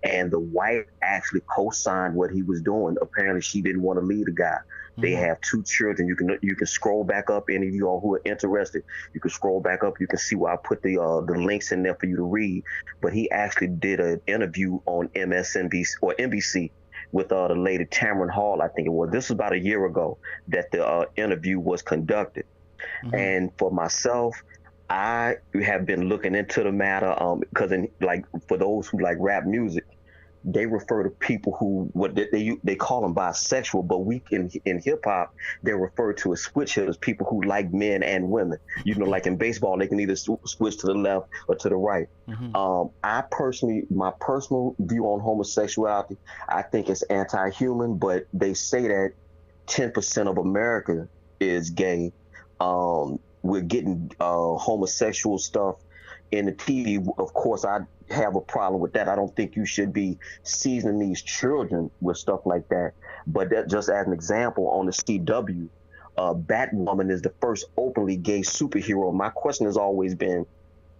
and the wife actually co-signed what he was doing. Apparently she didn't want to leave the guy. They have 2 children. You can scroll back up. Any of you all who are interested, you can scroll back up. You can see where I put the links in there for you to read. But he actually did an interview on MSNBC or NBC with the lady Tamron Hall, I think it was. This was about a year ago that the interview was conducted. And for myself, I have been looking into the matter because for those who like rap music, they refer to people who they call them bisexual, but in hip hop they're referred to as switch hitters, people who like men and women. You know, like in baseball, they can either switch to the left or to the right. I personally, my personal view on homosexuality, I think it's anti-human, but they say that 10% of America is gay. We're getting homosexual stuff in the TV. Of course, I have a problem with that. I don't think you should be seasoning these children with stuff like that. But that, just as an example, on the CW, Batwoman is the first openly gay superhero. My question has always been,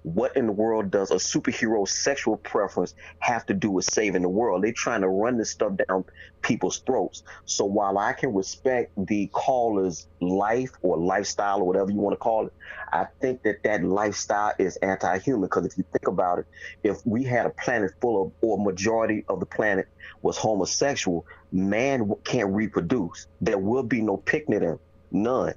what in the world does a superhero's sexual preference have to do with saving the world? They're trying to run this stuff down people's throats. So while I can respect the caller's life or lifestyle or whatever you want to call it, I think that lifestyle is anti-human. Because if you think about it, if we had a planet full of, or majority of the planet was homosexual, man can't reproduce. There will be no picnic, none.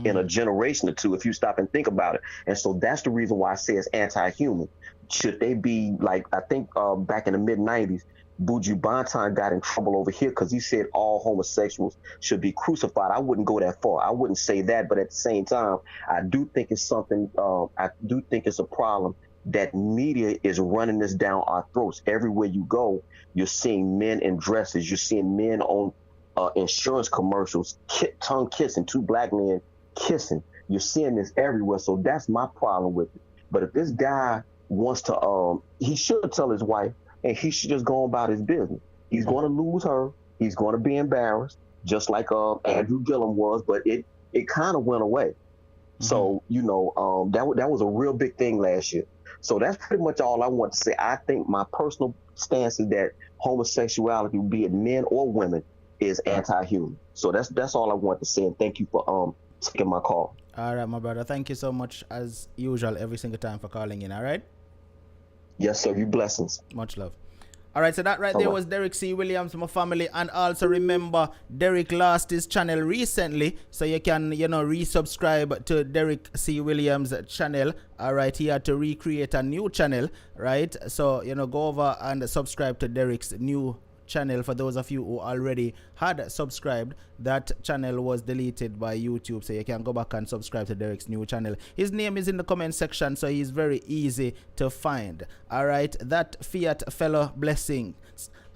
In a generation or two, if you stop and think about it. And so that's the reason why I say it's anti-human. Should they be like, I think back in the mid-90s, Buju Banton got in trouble over here because he said all homosexuals should be crucified. I wouldn't go that far. I wouldn't say that, but at the same time, I do think it's something, I do think it's a problem that media is running this down our throats. Everywhere you go, you're seeing men in dresses. You're seeing men on insurance commercials, tongue kissing, two black men kissing. You're seeing this everywhere. So that's my problem with it. But if this guy wants to, he should tell his wife, and he should just go about his business. He's going to lose her. He's going to be embarrassed, just like Andrew Gillum was, but it kind of went away. So, you know, that was a real big thing last year. So that's pretty much all I want to say. I think my personal stance is that homosexuality, be it men or women, is anti-human. So that's all I want to say. And thank you for taking my call. All right, my brother. Thank you so much, as usual, every single time for calling in. All right. Yes, sir. You blessings. Much love. All right, so that right there was Derek C. Williams, my family. And also remember, Derek lost his channel recently, so you can, you know, resubscribe to Derek C. Williams' channel. All right, he had to recreate a new channel, right? So, you know, go over and subscribe to Derek's new channel. For those of you who already had subscribed, that channel was deleted by YouTube, so you can go back and subscribe to Derek's new channel. His name is in the comment section, so he's very easy to find. All right, that Fiat fellow blessings.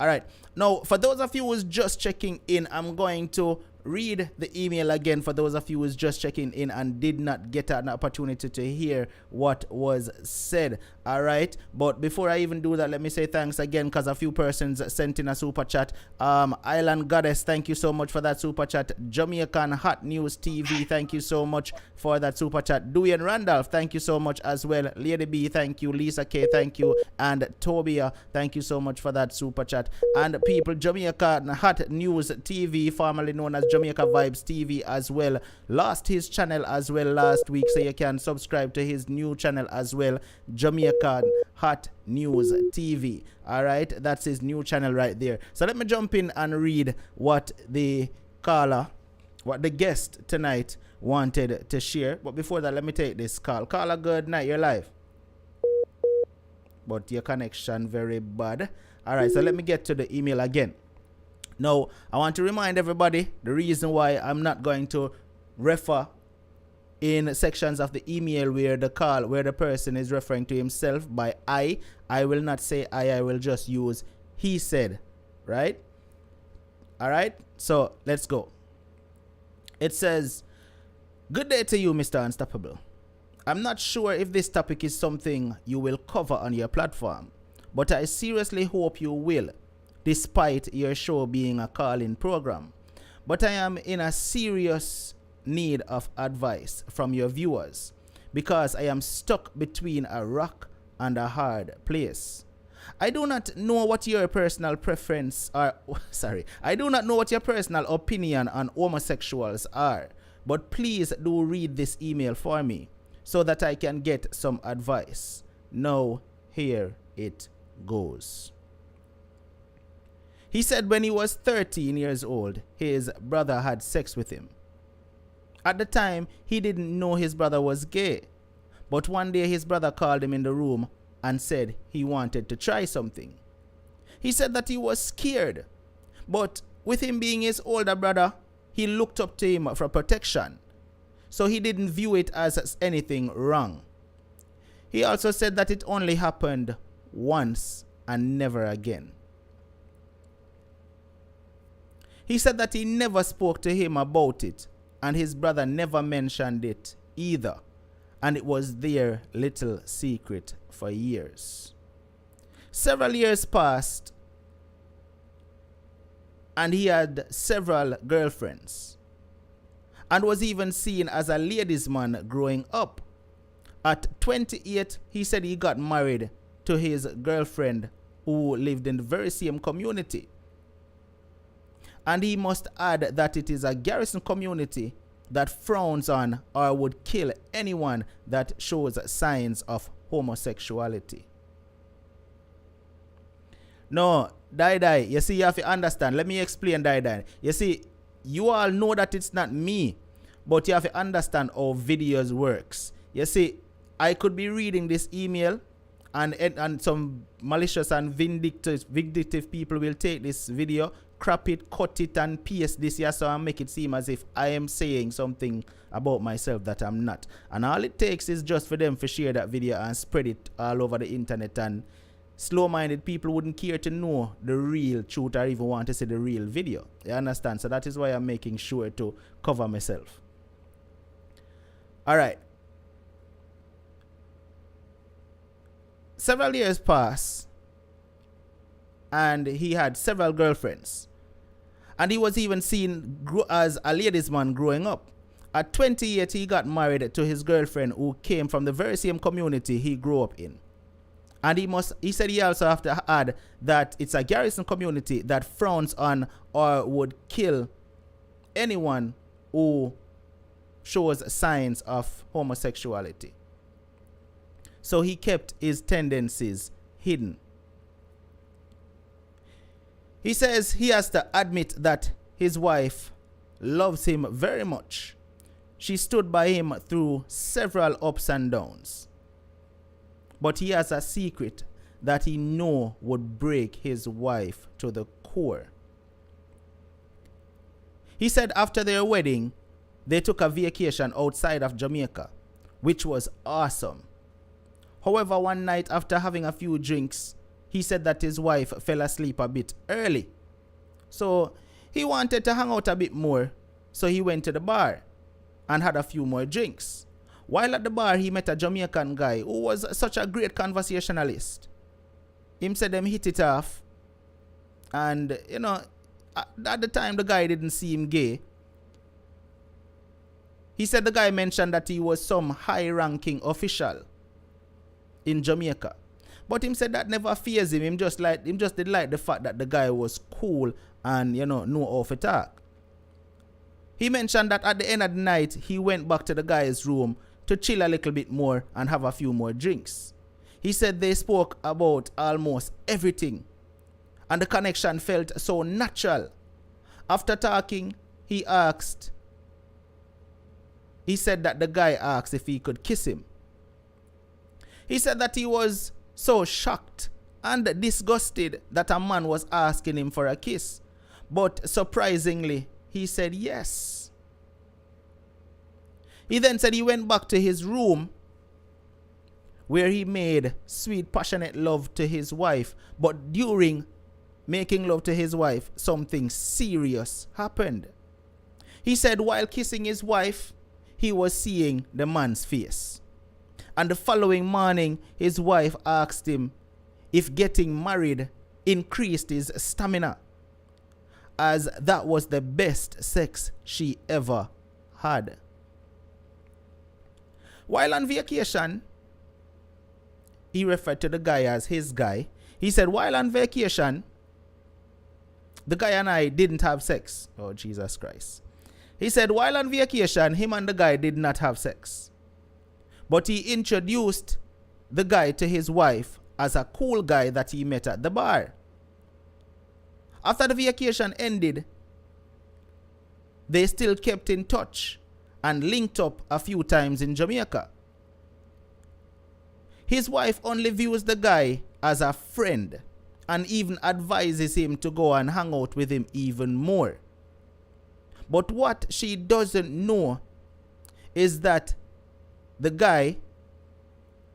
All right, now for those of you who's just checking in, I'm going to read the email again for those of you who's just checking in and did not get an opportunity to hear what was said. All right, but before I even do that, let me say thanks again, because a few persons sent in a super chat. Island Goddess, thank you so much for that super chat. Jamaican Hot News TV, thank you so much for that super chat. Dewey and Randolph, thank you so much as well. Lady B, thank you. Lisa K, thank you. And Tobia, thank you so much for that super chat. And people, Jamaican Hot News TV, formerly known as Jamaica Vibes TV as well, lost his channel as well last week, so you can subscribe to his new channel as well, Jamaican Hot News TV. All right, that's his new channel right there. So let me jump in and read what the caller, what the guest tonight wanted to share. But before that, let me take this call. Caller, good night, you're live, but your connection very bad. All right, so let me get to the email again. Now, I want to remind everybody the reason why I'm not going to refer in sections of the email where the person is referring to himself by I will not say I will just use he said, right? All right, so let's go. It says, good day to you, Mr. Unstoppable. I'm not sure if this topic is something you will cover on your platform, but I seriously hope you will, despite your show being a call-in program. But I am in a serious need of advice from your viewers, because I am stuck between a rock and a hard place. I do not know what your personal preference are. I do not know what your personal opinion on homosexuals are, but please do read this email for me so that I can get some advice. Now, here it goes. He said when he was 13 years old, his brother had sex with him. At the time, he didn't know his brother was gay, but one day his brother called him in the room and said he wanted to try something. He said that he was scared, but with him being his older brother, he looked up to him for protection, so he didn't view it as anything wrong. He also said that it only happened once and never again. He said that he never spoke to him about it, and his brother never mentioned it either, and it was their little secret for years. Several years passed, and he had several girlfriends, and was even seen as a ladies' man growing up. At 28, he said he got married to his girlfriend who lived in the very same community. And he must add that it is a garrison community that frowns on or would kill anyone that shows signs of homosexuality. No, Die, you see, you have to understand. Let me explain, Die. You see, you all know that it's not me, but you have to understand how videos works. You see, I could be reading this email and some malicious and vindictive people will take this video, crop it, cut it, and paste this here so and make it seem as if I am saying something about myself that I'm not. And all it takes is just for them to share that video and spread it all over the internet, and slow-minded people wouldn't care to know the real truth or even want to see the real video. You understand? So that is why I'm making sure to cover myself. Alright. Several years passed, and he had several girlfriends. And he was even seen as a ladies' man growing up. At 28, he got married to his girlfriend who came from the very same community he grew up in. And he said he also have to add that it's a garrison community that frowns on or would kill anyone who shows signs of homosexuality. So he kept his tendencies hidden. He says he has to admit that his wife loves him very much. She stood by him through several ups and downs. But he has a secret that he knows would break his wife to the core. He said after their wedding, they took a vacation outside of Jamaica, which was awesome. However, one night after having a few drinks, he said that his wife fell asleep a bit early. So he wanted to hang out a bit more, so he went to the bar and had a few more drinks. While at the bar, he met a Jamaican guy who was such a great conversationalist. Him said them hit it off. And, you know, at the time, the guy didn't seem gay. He said the guy mentioned that he was some high-ranking official in Jamaica. But him said that never fears him. Him just did like the fact that the guy was cool and, you know how to talk. He mentioned that at the end of the night, he went back to the guy's room to chill a little bit more and have a few more drinks. He said they spoke about almost everything, and the connection felt so natural. After talking, he said that the guy asked if he could kiss him. He said that he was so shocked and disgusted that a man was asking him for a kiss. But surprisingly, he said yes. He then said he went back to his room where he made sweet, passionate love to his wife. But during making love to his wife, something serious happened. He said while kissing his wife, he was seeing the man's face. And the following morning, his wife asked him if getting married increased his stamina, as that was the best sex she ever had. While on vacation, he referred to the guy as his guy. He said, while on vacation, the guy and I didn't have sex. Oh, Jesus Christ. He said, while on vacation, him and the guy did not have sex. But he introduced the guy to his wife as a cool guy that he met at the bar. After the vacation ended, they still kept in touch and linked up a few times in Jamaica. His wife only views the guy as a friend and even advises him to go and hang out with him even more. But what she doesn't know is that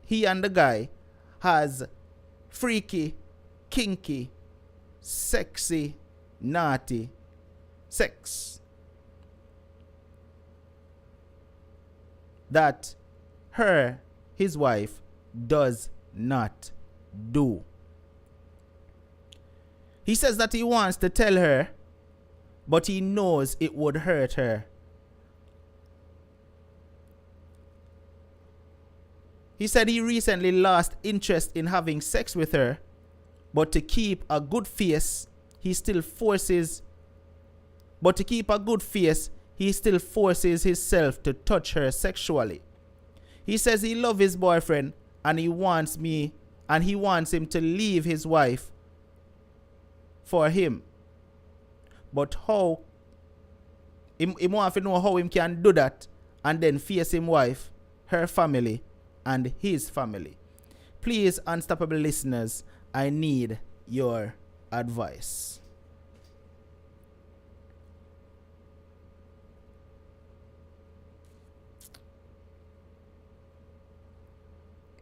he and the guy has freaky, kinky, sexy, naughty sex that his wife, does not do. He says that he wants to tell her, but he knows it would hurt her. He said he recently lost interest in having sex with her, but to keep a good face, he still forces himself to touch her sexually. He says he loves his boyfriend and he wants him to leave his wife for him. But how he want to know how him can do that and then face his wife, her family, and his family. Please, unstoppable listeners, I need your advice.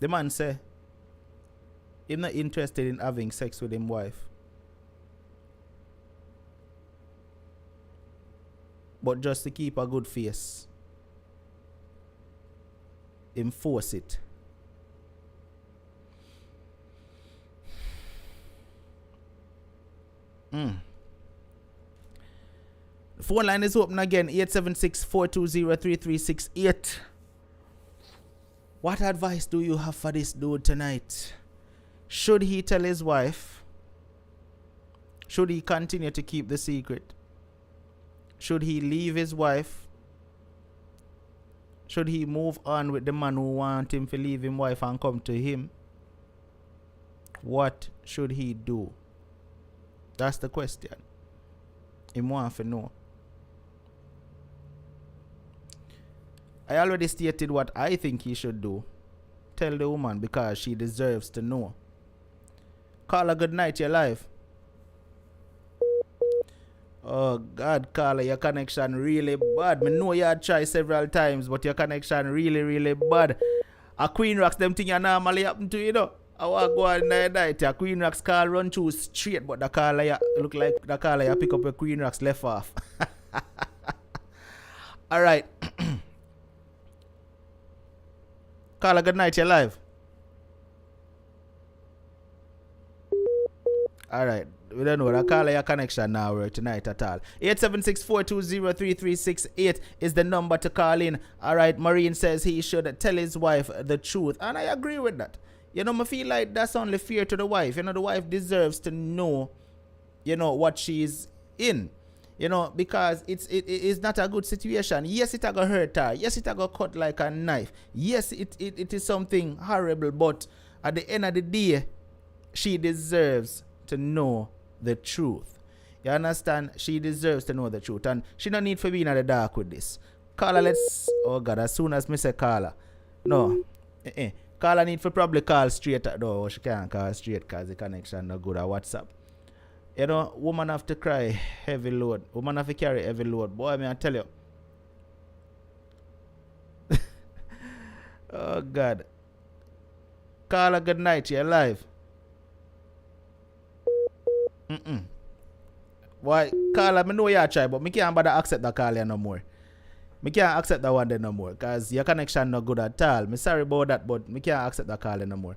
The man say he's not interested in having sex with his wife, but just to keep a good face, enforce it. The phone line is open again, 876-420-3368. What advice do you have for this dude tonight? Should he tell his wife? Should he continue to keep the secret? Should he leave his wife? Should he move on with the man who wants him to leave his wife and come to him? What should he do? That's the question. He wants to know. I already stated what I think he should do. Tell the woman because she deserves to know. Carla, good night, you're live. Oh God, Carla, your connection really bad. I know you had tried several times, but your connection really, really bad. A Queen Rocks, them thing you normally happen to, you know. I want to go on the night. A Queen Rocks call run through straight, but the Carla you look like the Carla you pick up a Queen Rocks left off. Alright. Carla, good night, you're live. Alright, we don't know. I call your connection now tonight at all. 876-420-3368 is the number to call in. Alright, Marine says he should tell his wife the truth. And I agree with that. You know, I feel like that's only fair to the wife. You know, the wife deserves to know, you know, what she's in. You know, because it is not a good situation. Yes, it gonna hurt her. Yes, it gonna cut like a knife. Yes, it is something horrible. But at the end of the day, she deserves to know the truth. You understand? She deserves to know the truth. And she don't need for being in the dark with this. Carla, let's... Oh, God, as soon as me say Carla. No. Carla need for probably call straight. No, she can't call straight because the connection not good at WhatsApp. You know, woman have to cry heavy load. Woman have to carry heavy load. Boy, I tell you. Oh, God. Carla, good night. You're live. Boy, Carla, I know you try, but I can't bother accept that call no more. I can't accept that one there no more because your connection not good at all. I'm sorry about that, but I can't accept that call no more.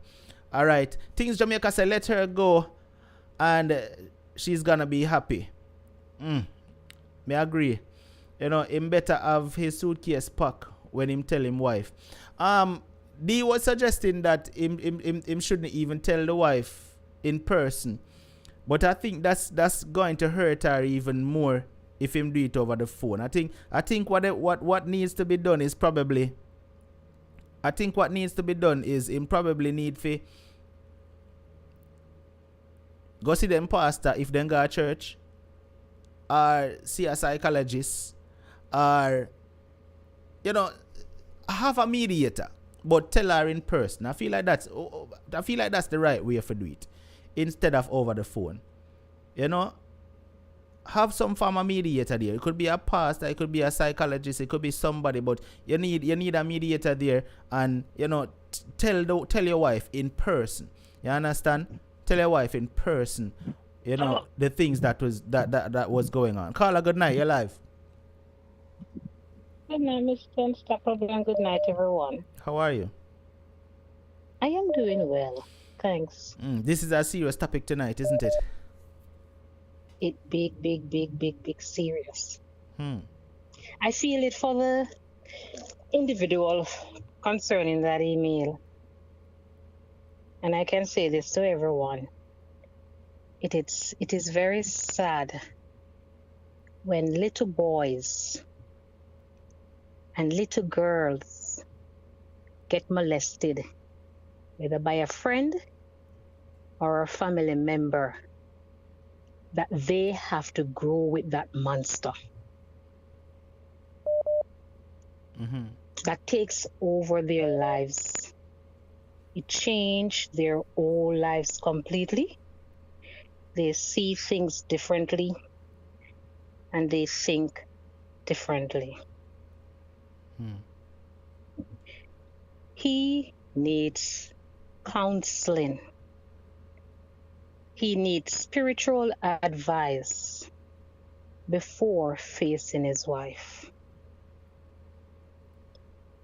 Alright. Things Jamaica say let her go and she's gonna be happy. Me agree. You know, him better have his suitcase packed when him tell him wife. D was suggesting that him shouldn't even tell the wife in person. But I think that's going to hurt her even more if him do it over the phone. I think what needs to be done is probably him probably need to go see them pastor if they go to church, or see a psychologist, or you know, have a mediator, but tell her in person. I feel like that's the right way to do it instead of over the phone. You know, have some form of mediator there. It could be a pastor, it could be a psychologist, it could be somebody, but you need a mediator there, and you know, tell your wife in person. You understand? Tell your wife in person, you know, the things that was going on. Carla, good night. You're live. Good night, Mr. Unstoppable, and good night, everyone. How are you? I am doing well, thanks. This is a serious topic tonight, isn't it? It big serious. I feel it for the individual concerning that email. And I can say this to everyone. It is very sad when little boys and little girls get molested, whether by a friend or a family member, that they have to grow with that monster that takes over their lives. It changed their whole lives completely. They see things differently and they think differently. He needs counseling. He needs spiritual advice before facing his wife.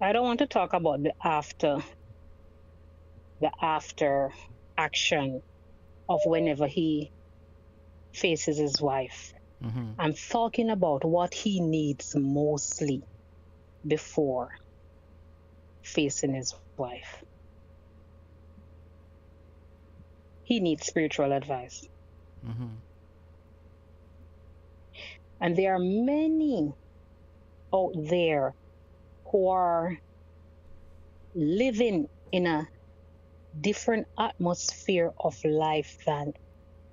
I don't want to talk about the after action of whenever he faces his wife. I'm talking about what he needs mostly before facing his wife. He needs spiritual advice. And there are many out there who are living in a different atmosphere of life than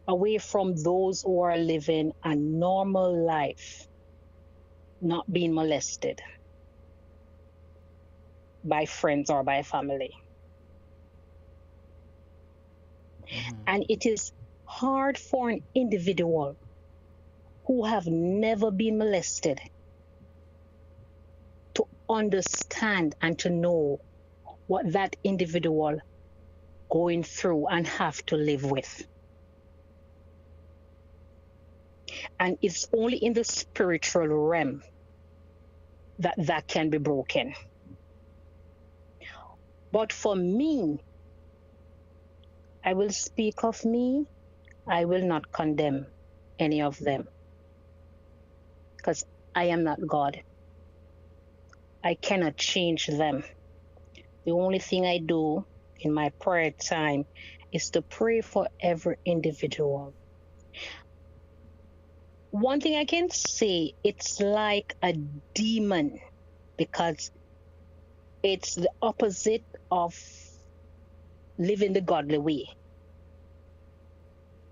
away from those who are living a normal life, not being molested by friends or by family. And it is hard for an individual who have never been molested to understand and to know what that individual going through and have to live with. And it's only in the spiritual realm that can be broken. But for me, I will speak of me. I will not condemn any of them, because I am not God. I cannot change them. The only thing I do in my prayer time is to pray for every individual. One thing I can say, it's like a demon, because it's the opposite of living the godly way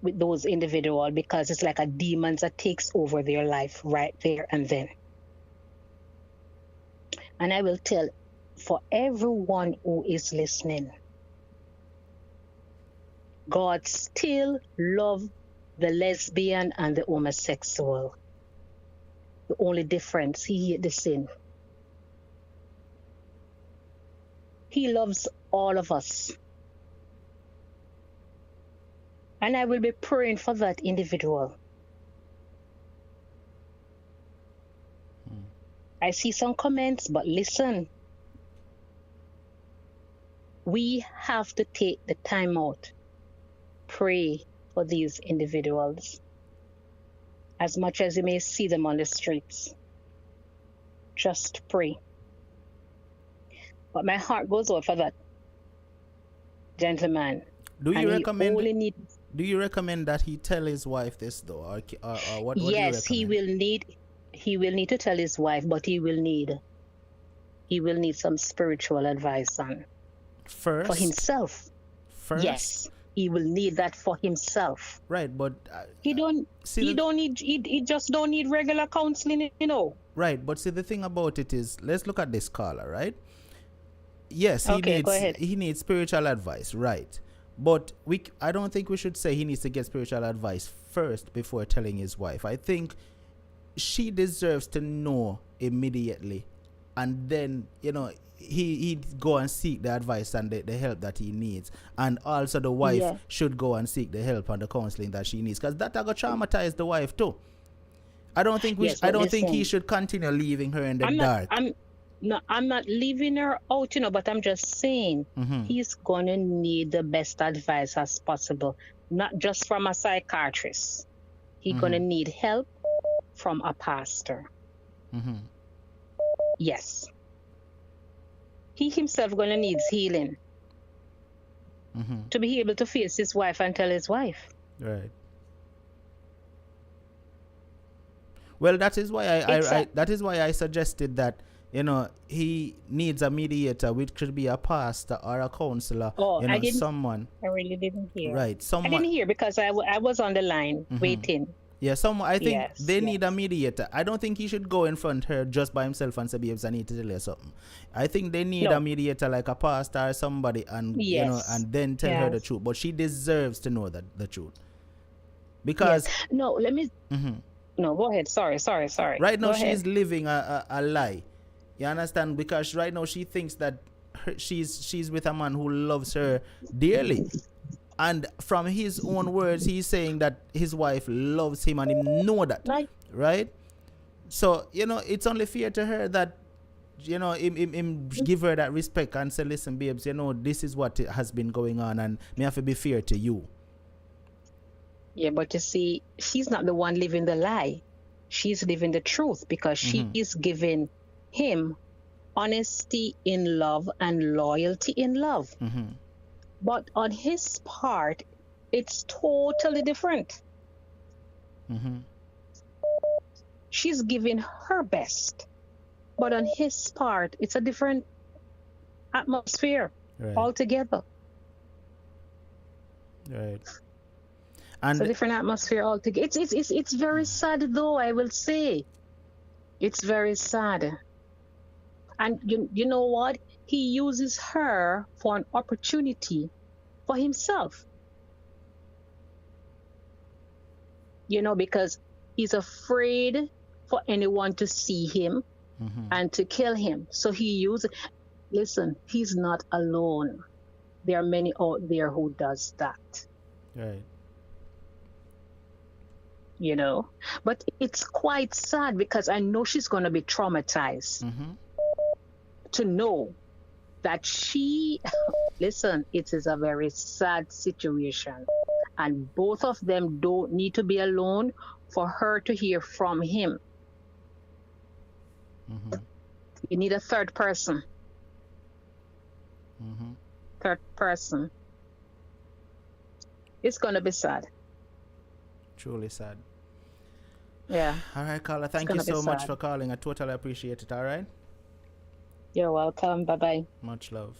with those individuals, because it's like a demon that takes over their life right there and then. And I will tell for everyone who is listening, God still loves the lesbian and the homosexual. The only difference, he hates the sin. He loves all of us. And I will be praying for that individual. I see some comments, but listen. We have to take the time out, pray for these individuals. As much as you may see them on the streets, just pray. But my heart goes out for that gentleman. Do you recommend that he tell his wife this though, or what? Yes, do you recommend? He will need to tell his wife, but he will need some spiritual advice for himself. First, yes, he will need that for himself. Right, but he just don't need regular counseling, you know. Right, but see, the thing about it is, let's look at this caller, right? Yes, he needs spiritual advice, right? But I don't think we should say he needs to get spiritual advice first before telling his wife. I think she deserves to know immediately, and then, you know, he'd go and seek the advice and the help that he needs, and also the wife should go and seek the help and the counseling that she needs, because that will traumatize the wife too. I don't think he should continue leaving her in the dark. I'm not leaving her out, you know, but I'm just saying he's going to need the best advice as possible, not just from a psychiatrist. He's going to need help from a pastor. Yes. He himself going to need healing. to be able to face his wife and tell his wife. Right. Well, that is why I suggested that, you know, he needs a mediator, which could be a pastor or a counselor. Oh, you know, I someone. really didn't hear. Right. I didn't hear because I was on the line waiting. Yeah, someone. I think Yes, they need a mediator. I don't think he should go in front of her just by himself and say, "Babes, I need to tell you something." I think they need No. a mediator, like a pastor or somebody, and you know, Yes. and then tell her the Yes. truth. But she deserves to know the truth, because Yes. No, let me. No, go ahead. Sorry. right now Go ahead. she's living a lie. You understand? Because right now she thinks that she's with a man who loves her dearly. And from his own words, he's saying that his wife loves him and he know that. Like, Right? So, you know, it's only fair to her that, you know, him give her that respect and say, listen, babes, you know, this is what has been going on and me have to be fair to you. yeah, but you see, she's not the one living the lie. She's living the truth because she is giving him honesty in love and loyalty in love. But on his part, it's totally different. She's giving her best. But on his part, it's a different atmosphere altogether. Right. It's a different atmosphere altogether. It's very sad, though, I will say. It's very sad. And you know what? He uses her for an opportunity for himself. You know, because he's afraid for anyone to see him and to kill him. So he uses... Listen, he's not alone. There are many out there who does that. Right. You know? But it's quite sad because I know she's going to be traumatized to know that she... Listen, it is a very sad situation. And both of them don't need to be alone for her to hear from him. You need a third person. Third person. It's going to be sad. Truly sad. Yeah. All right, Carla, thank you so much for calling. I totally appreciate it. All right? You're welcome. Bye-bye. Much love.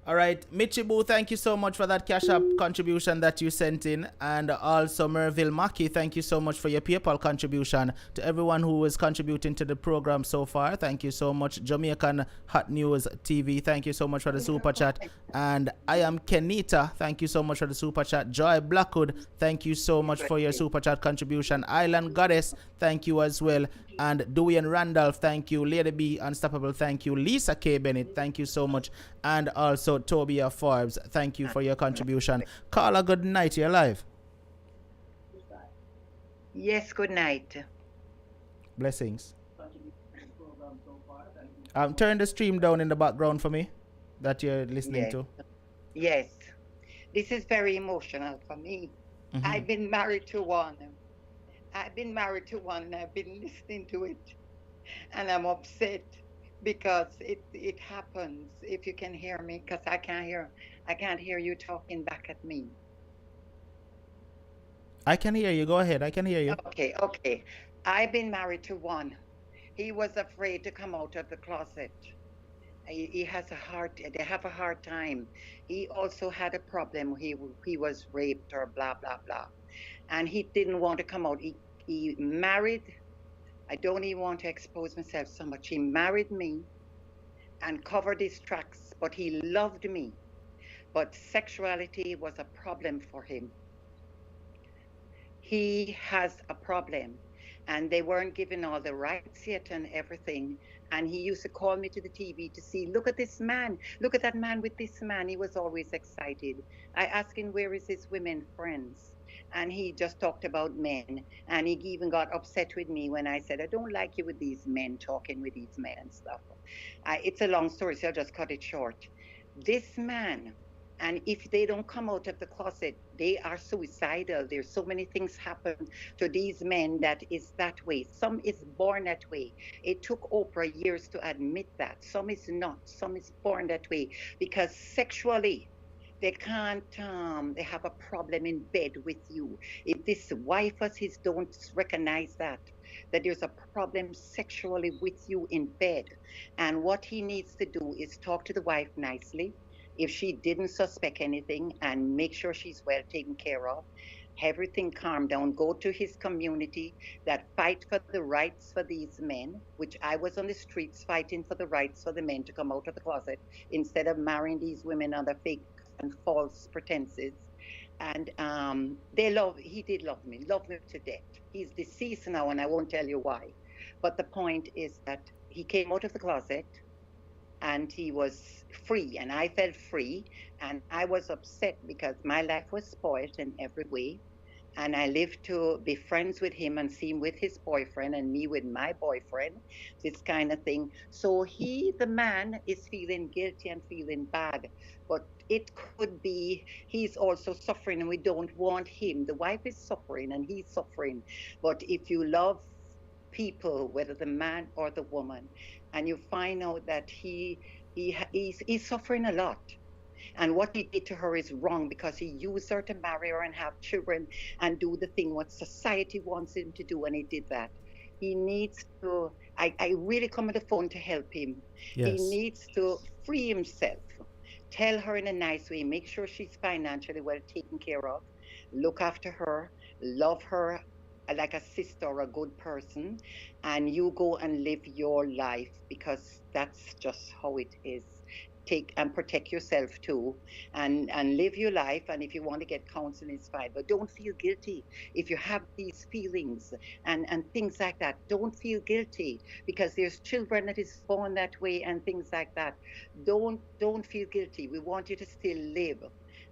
All right, Michibu, thank you so much for that Cash App contribution that you sent in. And also Merville Maki, thank you so much for your PayPal contribution. To everyone who is contributing to the program so far, thank you so much. Jamaican Hot News TV, thank you so much for the super chat. And I am Kenita, thank you so much for the super chat. Joy Blackwood, thank you so much for your super chat contribution. Island Goddess, thank you as well. And Dewey and Randolph, thank you. Lady B, Unstoppable, thank you. Lisa K. Bennett, thank you so much. And also Tobia Forbes, thank you for your contribution. Carla, good night. You're live. Yes, good night. Blessings. Turn the stream down in the background for me that you're listening to. Yes. This is very emotional for me. I've been married to one. I've been listening to it, and I'm upset because it happens. If you can hear me, because I can't hear you talking back at me. I can hear you. Go ahead. I can hear you. Okay. I've been married to one. He was afraid to come out of the closet. They have a hard time. He also had a problem. He was raped or blah, blah, blah. And he didn't want to come out. He married. I don't even want to expose myself so much. He married me and covered his tracks, but he loved me. But sexuality was a problem for him. He has a problem, and they weren't given all the rights yet and everything. And he used to call me to the TV to see, look at this man, look at that man with this man. He was always excited. I asked him, where is his women friends? And he just talked about men. And he even got upset with me when I said, I don't like you with these men, talking with these men and stuff. It's a long story, so I'll just cut it short. This man And if they don't come out of the closet, they are suicidal. There's so many things happen to these men that is that way. Some is born that way. It took Oprah years to admit that. Some is not. Some is born that way because sexually they can't they have a problem in bed with you. If this wife of his don't recognize that there's a problem sexually with you in bed, and what he needs to do is talk to the wife nicely if she didn't suspect anything and make sure she's well taken care of. Everything calm down, go to his community that fight for the rights for these men, which I was on the streets fighting for the rights for the men to come out of the closet instead of marrying these women under fake and false pretenses. And he did love me to death. He's deceased now, and I won't tell you why. But the point is that he came out of the closet and he was free, and I felt free, and I was upset because my life was spoiled in every way, and I lived to be friends with him and see him with his boyfriend and me with my boyfriend, this kind of thing. So the man, is feeling guilty and feeling bad, but it could be he's also suffering, and we don't want him. The wife is suffering and he's suffering, but if you love people, whether the man or the woman, and you find out that he's suffering a lot. And what he did to her is wrong because he used her to marry her and have children and do the thing what society wants him to do, and he did that. He needs to, I really come on the phone to help him. Yes. He needs to free himself. Tell her in a nice way, make sure she's financially well taken care of, look after her, love her like a sister or a good person, and you go and live your life because that's just how it is. Take and protect yourself too, and live your life. And if you want to get counseling, it's fine, but don't feel guilty if you have these feelings and things like that. Don't feel guilty because there's children that is born that way and things like that. Don't feel guilty. We want you to still live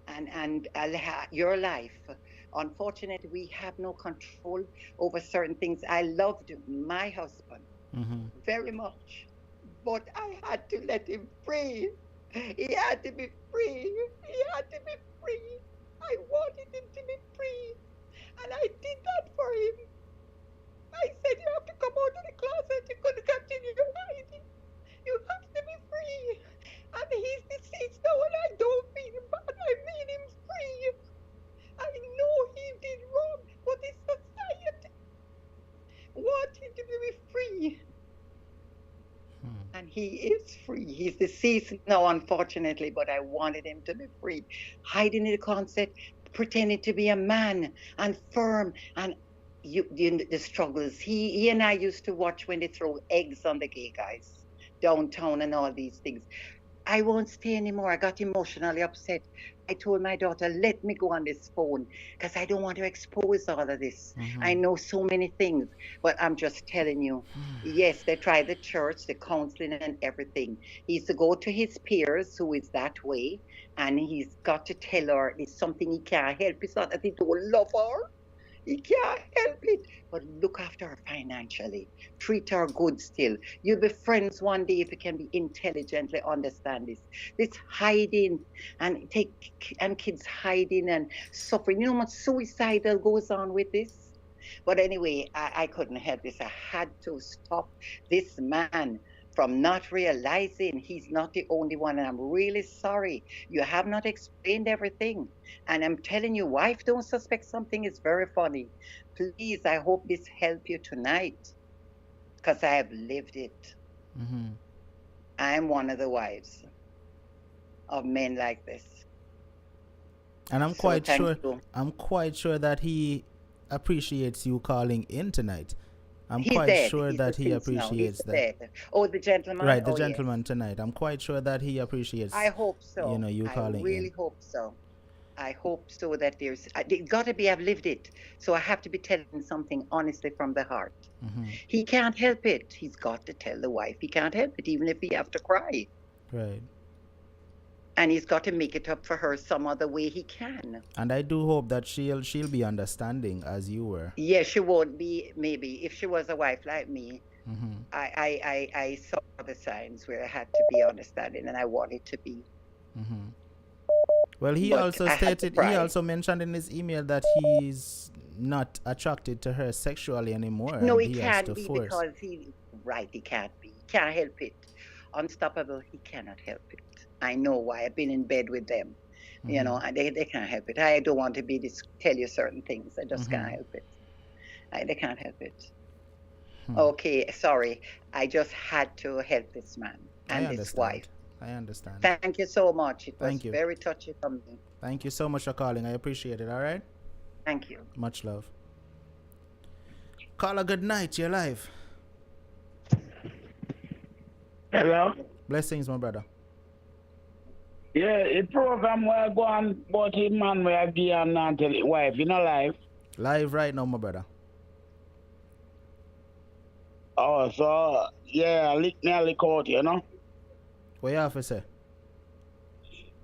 and your life. Unfortunately, we have no control over certain things. I loved my husband very much, but I had to let him free. He had to be free. He had to be free. I wanted him to be free, and I did that for him. I said, you have to come out of the closet. You couldn't continue hiding. You have to be free. And he's deceased now, and I don't mean him bad. I mean him free. I know he did wrong, but it's society want him to be free. And he is free. He's deceased now, unfortunately, but I wanted him to be free. Hiding in the closet, pretending to be a man and firm, and the struggles. He and I used to watch when they throw eggs on the gay guys downtown and all these things. I won't stay anymore. I got emotionally upset. I told my daughter, let me go on this phone because I don't want to expose all of this. I know so many things, but I'm just telling you, yes, they tried the church, the counseling and everything. He's to go to his peers who is that way, and he's got to tell her it's something he can't help. It's not that he don't love her. He can't help it, but look after her financially. Treat her good still. You'll be friends one day if you can be intelligently understand this. This hiding and kids hiding and suffering. You know how much suicidal goes on with this? But anyway, I couldn't help this. I had to stop this man from not realizing he's not the only one. And I'm really sorry. You have not explained everything. And I'm telling you, wife don't suspect something is very funny. Please, I hope this help you tonight because I have lived it. I'm one of the wives of men like this. And I'm quite sure that he appreciates you calling in tonight. He's quite sure that he appreciates that. Dead. Oh, the gentleman? Right, the gentleman tonight. I'm quite sure that he appreciates. I hope so. You know, you calling in. I really hope so. I hope so that there's got to be, I've lived it. So I have to be telling something honestly from the heart. He can't help it. He's got to tell the wife. He can't help it, even if he have to cry. Right. And he's got to make it up for her some other way he can. And I do hope that she'll be understanding as you were. Yeah, she won't be, maybe. If she was a wife like me, I saw the signs where I had to be understanding and I wanted to be. Well, he But also I had to stated, he cry. also mentioned in his email that he's not attracted to her sexually anymore. No, and he he has can't to be force. because he can't be. He can't help it. Unstoppable, he cannot help it. I know why. I've been in bed with them, you know, and they can't help it. I don't want to tell you certain things. I just can't help it. They can't help it. Okay, sorry. I just had to help this man and his wife. I understand. Thank you so much. It was Thank you. very touchy from me. Thank you so much for calling. I appreciate it. All right? Thank you. Much love. Caller, good night. You're live. Hello? Blessings, my brother. Yeah, the program where I go on about him man where I give him and tell his wife, you know, live? Live right now, my brother. Oh, so, yeah, lick me a lick out, you know? What you have to say?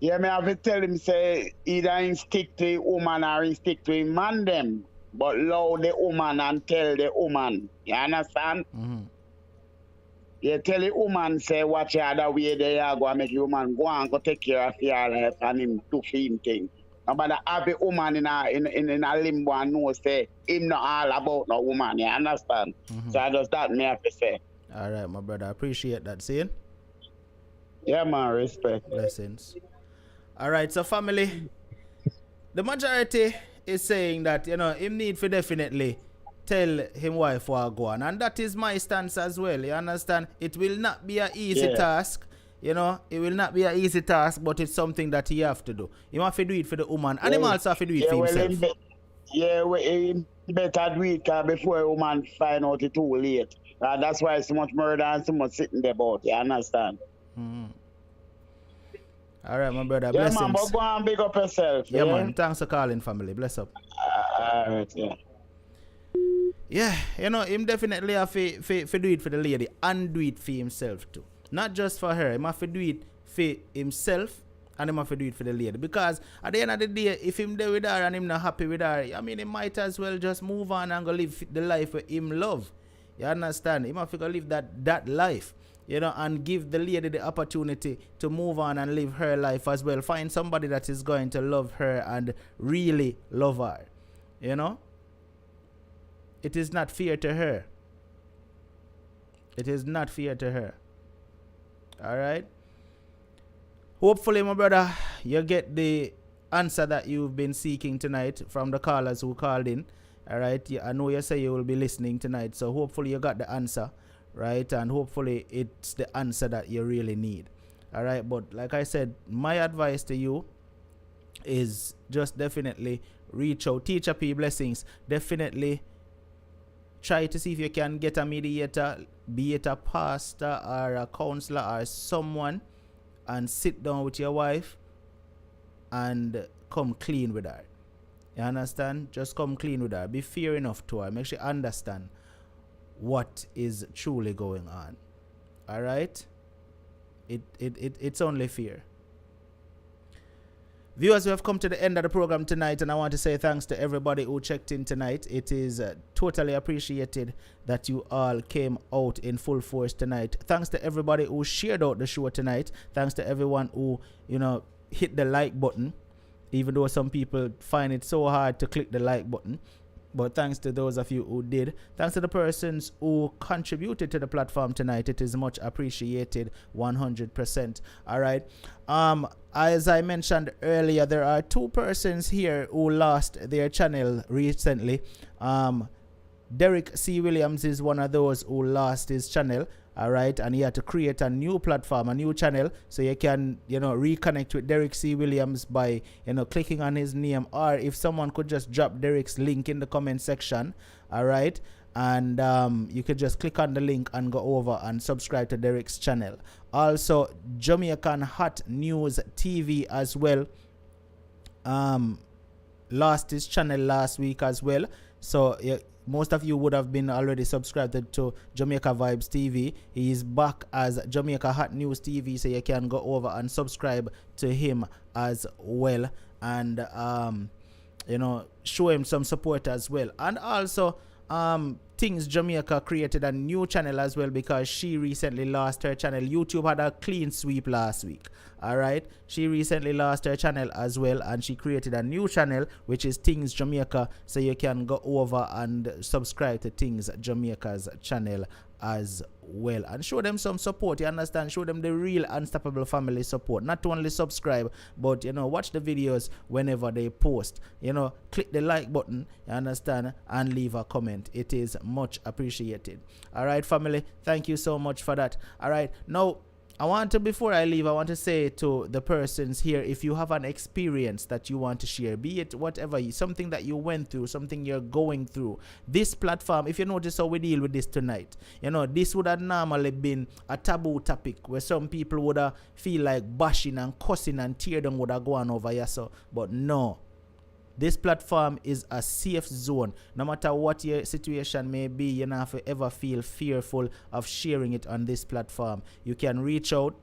Yeah, me have to tell him, say, either he stick to a woman or he stick to a man them, but love the woman and tell the woman. You understand? You tell the woman, say, watch your other way there, you go and make the woman go and go take care of your life and him do him thing. Nobody have a woman in a limbo and know, say, him not all about no woman, you understand? So I just that me have to say. All right, my brother. I appreciate that. See you? Yeah, man, respect. Blessings. All right, so family, the majority is saying that, you know, him need to definitely tell him wife what go on. And that is my stance as well. You understand? It will not be an easy task. You know, it will not be an easy task, but it's something that he have to do. He have to do it for the woman, and he also have to do it for himself. He better do it before a woman find out it's too late. That's why so much murder and so much sitting there about. You understand? All right, my brother. Yeah, Blessings. man, but go and big up yourself. Yeah, man. Thanks for calling, family. Bless up. All right, yeah. Yeah, you know, him definitely have to do it for the lady and do it for himself too. Not just for her. He have to do it for himself and he have to do it for the lady. Because at the end of the day, if him there with her and him not happy with her, I mean, he might as well just move on and go live the life where him love. You understand? He have to go live that life, you know, and give the lady the opportunity to move on and live her life as well. Find somebody that is going to love her and really love her, you know? It is not fair to her. It is not fair to her. All right? Hopefully, my brother, you get the answer that you've been seeking tonight from the callers who called in. All right? I know you say you will be listening tonight, so hopefully you got the answer, right? And hopefully it's the answer that you really need. All right? But like I said, my advice to you is just definitely reach out. Teacher P, blessings. Definitely try to see if you can get a mediator, be it a pastor or a counselor or someone, and sit down with your wife and come clean with her. You understand? Just come clean with her. Be fair enough to her. Make sure you understand what is truly going on. All right? It's only fair. Viewers, we have come to the end of the program tonight, and I want to say thanks to everybody who checked in tonight. It is totally appreciated that you all came out in full force tonight. Thanks to everybody who shared out the show tonight. Thanks to everyone who, you know, hit the like button, even though some people find it so hard to click the like button. But thanks to those of you who did. Thanks to the persons who contributed to the platform tonight. It is much appreciated, 100%. All right. As I mentioned earlier, there are two persons here who lost their channel recently. Derek C. Williams is one of those who lost his channel. All right, and he had to create a new platform, a new channel, so you can, you know, reconnect with Derek C. Williams by, you know, clicking on his name, or if someone could just drop Derek's link in the comment section. All right, and you could just click on the link and go over and subscribe to Derek's channel. Also, Jamaican Hot News TV as well lost his channel last week as well. So most of you would have been already subscribed to Jamaica Vibes TV. He is back as Jamaica Hot News TV, so you can go over and subscribe to him as well, and you know, show him some support as well. And also Things Jamaica created a new channel as well because she recently lost her channel. YouTube had a clean sweep last week. Alright, she recently lost her channel as well, and she created a new channel which is Things Jamaica, so you can go over and subscribe to Things Jamaica's channel as well and show them some support. You understand? Show them the real Unstoppable family support. Not only subscribe, but watch the videos whenever they post. Click the like button, you understand, and leave a comment. It is much appreciated. All right, family, thank you so much for that. All right, now before I leave, I want to say to the persons here, if you have an experience that you want to share, be it whatever, something that you went through, something you're going through, this platform, if you notice how we deal with this tonight, this would have normally been a taboo topic where some people would have feel like bashing and cussing and tear them would have gone over here, but no. This platform is a safe zone. No matter what your situation may be, you don't have to ever feel fearful of sharing it on this platform. You can reach out,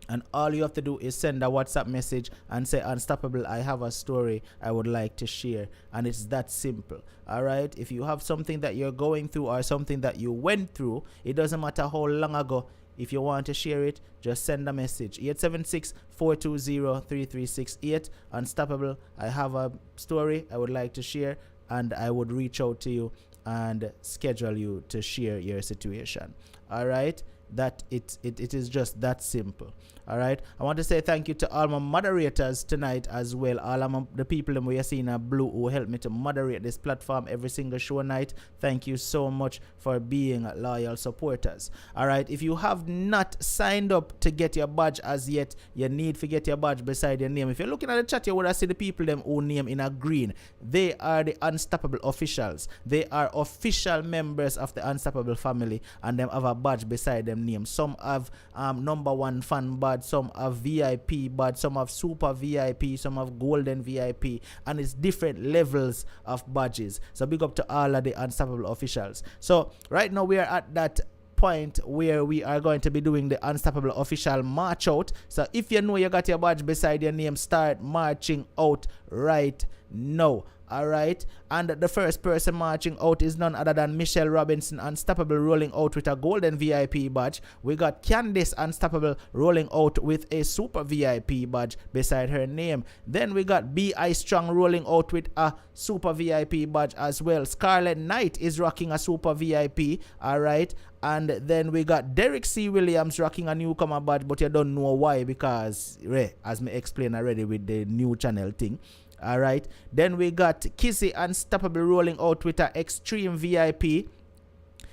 and all you have to do is send a WhatsApp message and say, Unstoppable, I have a story I would like to share. And it's that simple. All right? If you have something that you're going through or something that you went through, it doesn't matter how long ago. If you want to share it, just send a message. 876-420-3368. Unstoppable, I have a story I would like to share, and I would reach out to you and schedule you to share your situation. All right? That it is just that simple. All right, I want to say thank you to all my moderators tonight as well. All of the people that we are seeing in blue who help me to moderate this platform every single show night. Thank you so much for being loyal supporters. All right, if you have not signed up to get your badge as yet, you need to get your badge beside your name. If you're looking at the chat, you would have seen the people them who name in a green. They are the Unstoppable officials. They are official members of the Unstoppable family, and them have a badge beside them name. Some have #1 fan badge, some have VIP badge, some have super VIP, some have golden VIP, and it's different levels of badges. So big up to all of the Unstoppable officials. So right now we are at that point where we are going to be doing the Unstoppable official march out. So if you know you got your badge beside your name, start marching out right now. All right, and the first person marching out is none other than Michelle Robinson, Unstoppable, rolling out with a golden VIP badge. We got Candice, Unstoppable, rolling out with a super VIP badge beside her name. Then we got B.I. Strong rolling out with a super VIP badge as well. Scarlet Knight is rocking a super VIP. All right, and then we got Derek C. Williams rocking a newcomer badge, but you don't know why, because as me explained already with the new channel thing. All right, then we got Kissy, Unstoppable, rolling out with a extreme VIP.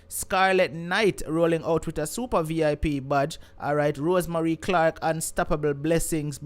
Scarlet Knight rolling out with a super VIP badge. All right, Rosemary Clark, Unstoppable, blessings.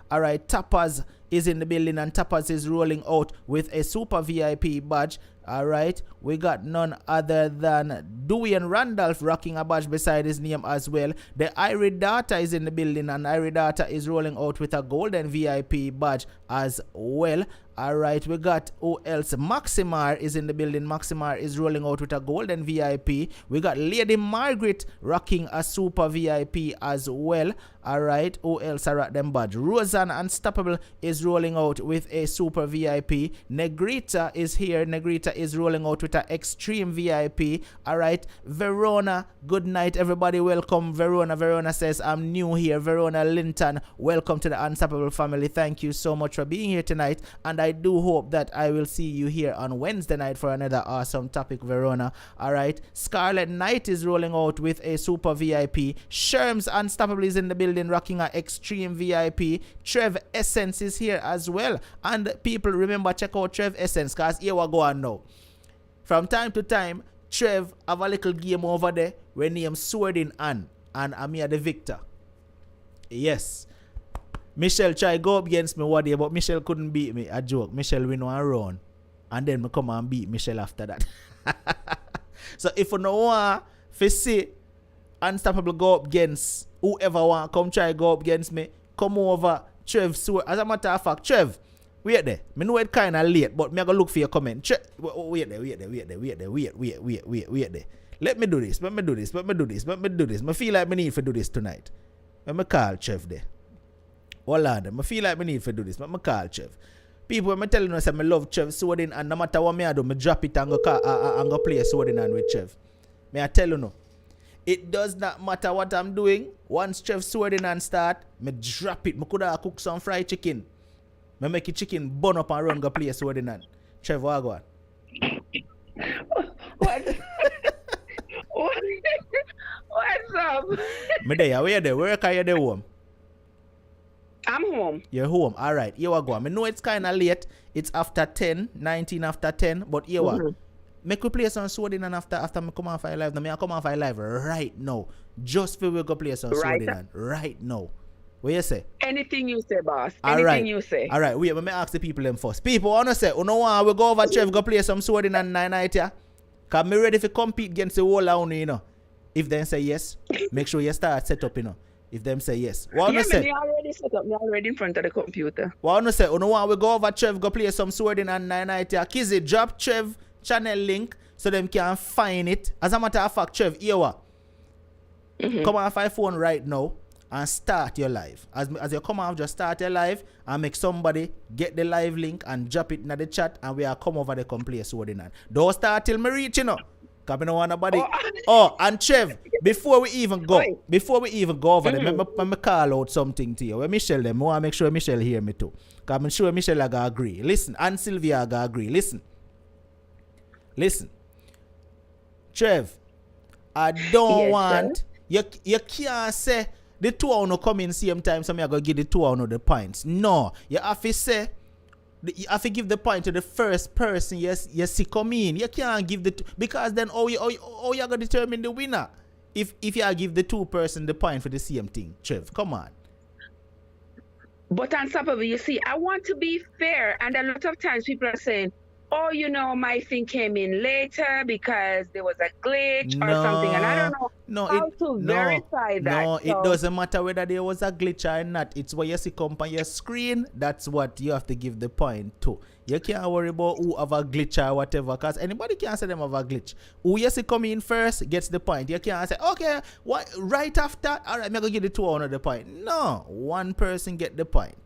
All right, Tappers is in the building, and Tappers is rolling out with a super VIP badge. All right, we got none other than Dewey and Randolph rocking a badge beside his name as well. The Irie Data is in the building, and Irie Data is rolling out with a golden VIP badge as well. All right, we got who else? Maximar is in the building. Maximar is rolling out with a golden VIP. We got Lady Margaret rocking a super VIP as well. All right, who else are at them badge? Roseanne, Unstoppable, is rolling out with a super VIP. Negrita is here. Negrita is rolling out with an extreme VIP. All right, Verona, good night everybody, welcome. Verona says, I'm new here. Verona Linton, welcome to the Unstoppable family. Thank you so much for being here tonight, and I do hope that I will see you here on Wednesday night for another awesome topic, Verona. All right, Scarlet Knight is rolling out with a super VIP. Sherms, Unstoppable, is in the building rocking an extreme VIP. Trev Essence is here as well, and people, remember, check out Trev Essence, because here we go on now. From time to time, Trev have a little game over there when he am sword in hand, and I'm here the victor. Yes, Michelle try go up against me one day, but Michelle couldn't beat me. A joke. Michelle win one round, and then me come and beat Michelle after that. So if you know want to see Unstoppable go up against whoever want come try go up against me, come over Trev sword. As a matter of fact, Trev, wait there. Me know it kind of late, but me go look for your comment. Wait there. Let me do this. Me feel like me need to do this tonight. Let me call Trev there. Hold on. I feel like me need to do this. Let me call Trev. People, when I tell you, say I love Trev Swordin, and no matter what I do, I drop it and go play Swordin and with Trev. I tell you no. It does not matter what I'm doing. Once Trev Swordin and start, I drop it. I could have cooked some fried chicken. I make the chicken burn up and run go play Swordin and Trev, what go on? What? What's up? Me there, where you there? Where are you there home? I'm home. You're home. All right. Here we go. I know it's kind of late. It's after 10, 19 after 10. But here we go. Make we play some Swordin and after me come on for live. Now I come on for live right now. Just for we go play some Swordin right now. What you say? Anything you say, boss. Anything you say. All right. Wait, let me ask the people them first. People, I want to say, you know what? We go over Trev, go play some Swordin and 9 night here. Because I'm ready to compete against the whole of you know. If they say yes, make sure you start set up, you know. If them say yes. What yeah, say? Me already set up. Me already in front of the computer. What I say? You know what? We go over Trev, go play some Swordin and 9 night here. Kizzy, drop Trev channel link so them can find it. As a matter of fact, Trev, here what? Come off my phone right now and start your live. As you come off, just start your live and make somebody get the live link and drop it in the chat and we are come over the complete Swordin and don't start till me reach, you know. Cause I don't want nobody. Oh, and Trev, before we even go over there, let me call out something to you. When Michelle them, I want to make sure Michelle hear me too. Cause I'm sure Michelle aga agree. Listen, and Sylvia aga agree. Listen. Trev, I don't want you can't say the two of you come in same time, so me I go give the two of you the points. No, you have to say you have to give the point to the first person you see come in. You can't give the because then you going to determine the winner if you give the two person the point for the same thing. Trev, come on. But unstoppable, you see, I want to be fair, and a lot of times people are saying, oh, you know, my thing came in later because there was a glitch or something, and I don't know how to verify that. No, it doesn't matter whether there was a glitch or not. It's what you see come on your screen. That's what you have to give the point to. You can't worry about who have a glitch or whatever, because anybody can say them have a glitch. Who you see come in first gets the point. You can't say, okay, what right after? All right, I'm going to give the two on the point. No, one person get the point.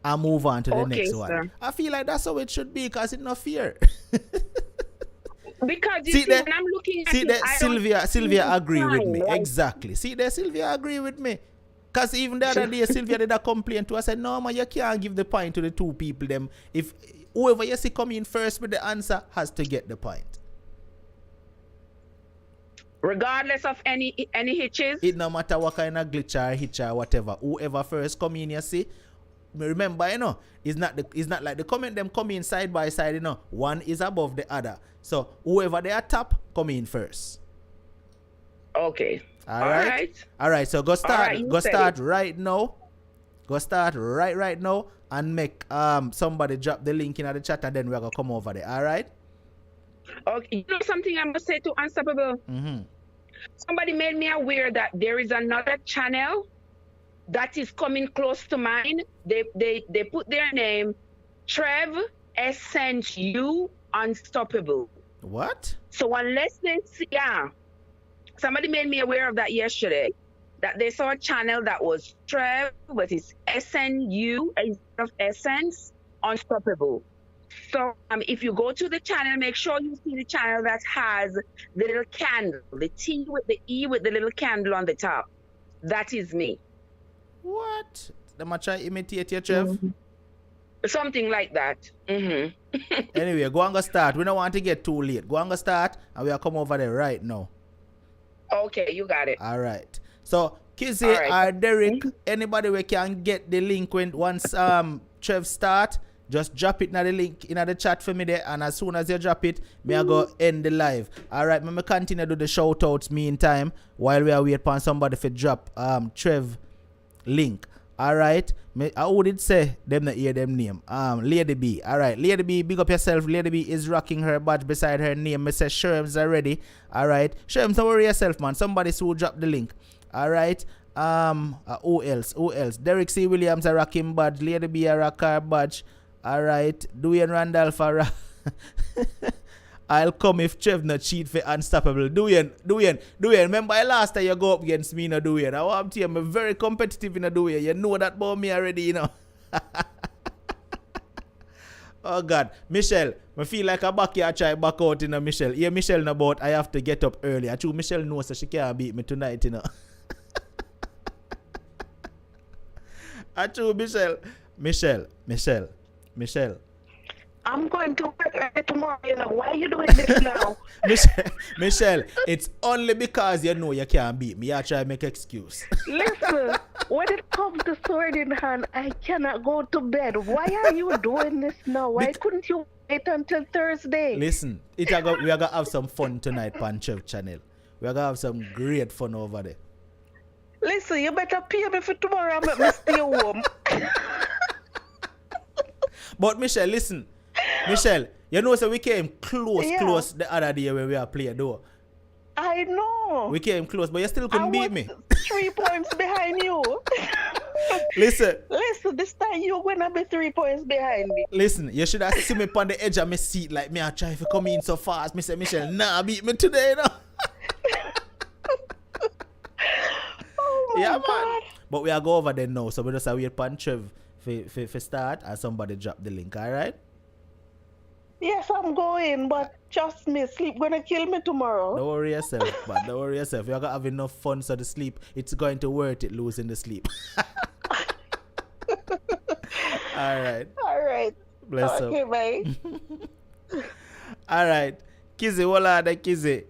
I move on to the next one. Sir. I feel like that's how it should be because it's not fair. Because you see when I'm looking at it, Sylvia agree with me. Right? Exactly. See there, Sylvia agree with me. Because even the other day, Sylvia did a complaint to us. I said, no, man, you can't give the point to the two people. Them if whoever you see come in first with the answer has to get the point. Regardless of any hitches? It no matter what kind of glitch or hitch or whatever. Whoever first come in, you see. Remember, you know, it's not like the comment them come in side by side, you know. One is above the other. So whoever they are top, come in first. Okay. All right. So go start right now. Go start right now and make somebody drop the link in the chat and then we're gonna come over there. All right. Okay. You know something I must say to Unstoppable? Somebody made me aware that there is another channel that is coming close to mine. They put their name Trev SNU Unstoppable. What? So unless they see, somebody made me aware of that yesterday. That they saw a channel that was Trev, but it's SNU instead of Essence Unstoppable. So if you go to the channel, make sure you see the channel that has the little candle, the T with the E with the little candle on the top. That is me. What? Them a try imitate you, Trev? Something like that. Anyway, go and go start. We don't want to get too late. Go and go start, and we'll come over there right now. Okay, you got it. All right. So, Kizzy or Derek, anybody we can get the link once Trev start, just drop it in the link in the chat for me there, and as soon as you drop it, me I go end the live. All right, me continue to do the shout outs meantime while we are waiting for somebody to drop Trev link. All right, I would say them not hear them name. Lady B. All right, Lady B, big up yourself. Lady B is rocking her badge beside her name. Me say Sherms already. All right, Sherms, don't worry yourself, man. Somebody will drop the link. All right. Who else? Derek C. Williams a rocking badge. Lady B a rock her badge. All right. Dwayne Randolph a rock. I'll come if Trev not cheat for Unstoppable. Dwayne. Remember last time you go up against me, no Dwayne. I want to tell you, I'm very competitive in a Dwayne. You know that about me already, you know. Oh God, Michelle, I feel like a backyard try back out in a Michelle. Yeah, Michelle no about I have to get up early. I true Michelle knows that she can't beat me tonight, you know. I true Michelle. I'm going to work early tomorrow, you know. Why are you doing this now? Michelle, it's only because you know you can't beat me. You try to make excuse. Listen, when it comes to sword in hand, I cannot go to bed. Why are you doing this now? Why couldn't you wait until Thursday? Listen, we are going to have some fun tonight on Trev channel. We are going to have some great fun over there. Listen, you better pay me for tomorrow and make me stay home. But Michelle, listen. Michelle, you know, so we came close the other day when we are playing, though. I know. We came close, but you still couldn't beat me. 3 points behind you. Listen, this time you're going to be 3 points behind me. Listen, you should have seen me on the edge of my seat like me. I try to come in so fast. Me say, Michelle, nah, beat me today, no. Oh my God. Man. But we are go over there now, so we just wait for Trev for start and somebody drop the link, alright? Yes, I'm going, but trust me, sleep gonna kill me tomorrow. Don't worry yourself, man. Don't worry yourself. You're gonna have enough fun so the sleep, it's going to worth it losing the sleep. Alright. Bless up. Okay, bye. Alright. Kizzy, wala da Kizzy.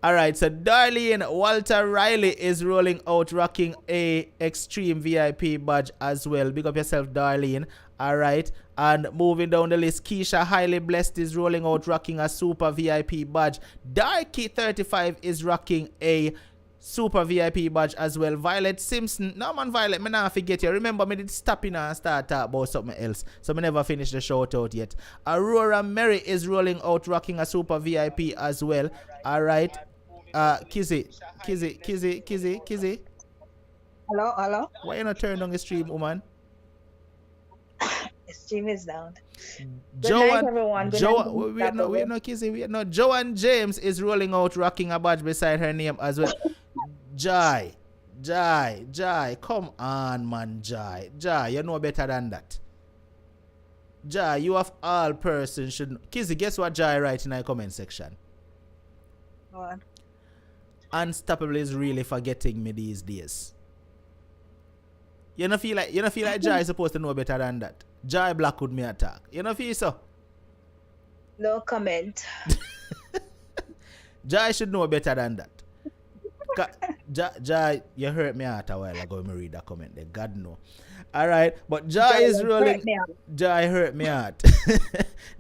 Alright, so Darlene Walter Riley is rolling out rocking a Extreme VIP badge as well. Big up yourself, Darlene. Alright, and moving down the list, Keisha Highly Blessed is rolling out rocking a Super VIP badge. Darky 35 is rocking a Super VIP badge as well. Violet Simpson, no man Violet, me not forget you. Remember me did stop in and start talk about something else, so me never finished the shout out yet. Aurora Mary is rolling out rocking a Super VIP as well. Alright. Kizzy. Hello. Why you not turn on the stream, woman? The stream is down. Joanne, Kizzy. Joanne James is rolling out rocking a badge beside her name as well. Jai. Come on, man, Jai, you know better than that. Jai, you of all persons should know. Kizzy, guess what Jai write in our comment section? What? Unstoppable is really forgetting me these days. You don't feel like Jai is supposed to know better than that. Jai Black would me attack. You don't feel so? No comment. Jai should know better than that. Jai, you hurt me out a while ago when I read that comment there. God no. Alright, but Jai is rolling. Jai hurt me out.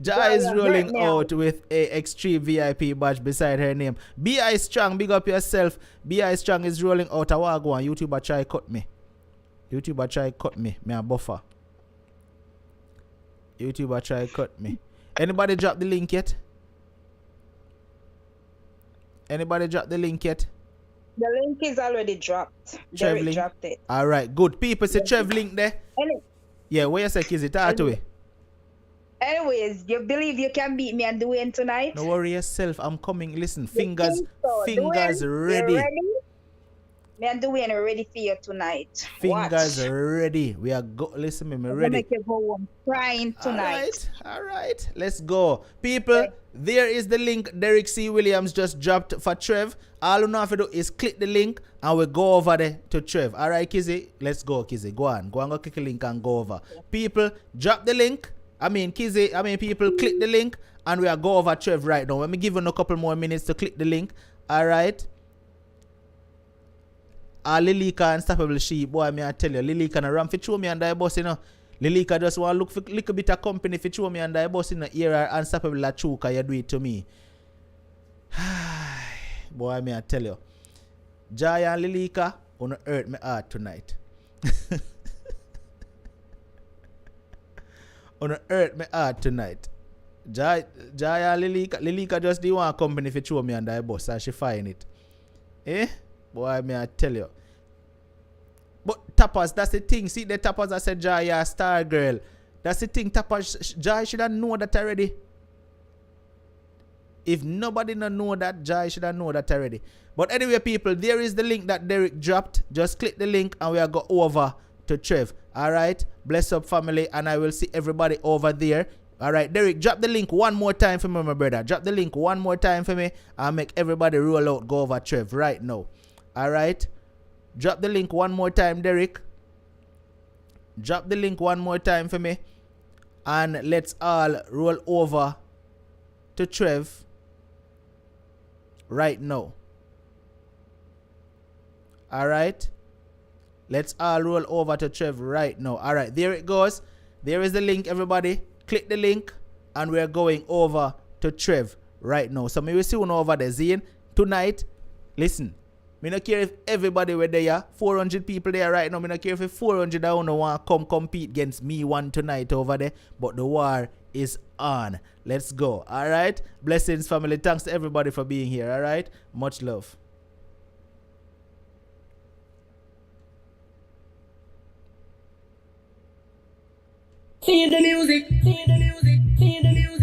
Jai is rolling out with a Extreme VIP badge beside her name. B.I. Strong, big up yourself. B.I. Strong is rolling out a while ago. YouTuber try cut me. Me a buffer. YouTuber try cut me. Anybody drop the link yet? The link is already dropped. Trev link? Dropped it. Alright, good. People say Trev link there. Yeah, where you say is it out away? Anyways, you believe you can beat me and Dwayne tonight? No worry yourself. I'm coming. Listen, fingers ready. Me and Dwayne are ready for you tonight. Fingers ready. We are listen me ready. Make you go home crying tonight. Alright. Let's go. People, there is the link Derek C. Williams just dropped for Trev. All you have to do is click the link and we go over there to Trev. Alright, Kizzy? Let's go, Kizzy. Go on, go click the link and go over. People, drop the link. People, click the link and we are go over Trev right now. Let me give you a couple more minutes to click the link. Alright. Lilika Unstoppable Sheep, boy, me I tell you, Lilika na ram fi throw me and die boss, you know. Lilika just want to look for little bit of company fi throw me and die boss, you know. Here Unstoppable la chuka, you do it to me. Boy, me I tell you. Jai and Lilika, wanna hurt me heart tonight. Wanna hurt me heart tonight. Jai and Lilika just didn't want company fi throw me and die boss, and she find it. Eh? Boy, me I tell you. But Tapas, that's the thing. See the Tapas I said Jai, a star girl. That's the thing. Tapas, Jai should have known that already. If nobody don't know that, Jai should have known that already. But anyway, people, there is the link that Derek dropped. Just click the link and we are go over to Trev. Alright? Bless up family and I will see everybody over there. All right, Derek, drop the link one more time for me, my brother. Drop the link one more time for me and make everybody roll out, go over Trev right now. All right, drop the link one more time, Derek. Drop the link one more time for me and let's all roll over to Trev right now. All right, let's all roll over to Trev right now. All right, there it goes. There is the link, everybody. Click the link and we're going over to Trev right now. So maybe soon over there, Zane. Tonight, listen, me not care if everybody were there, 400 people there right now. Me not care if 400 don't want to come compete against me one tonight over there. But the war is on. Let's go. All right. Blessings, family. Thanks to everybody for being here. All right. Much love. See the music, see the music, see the music.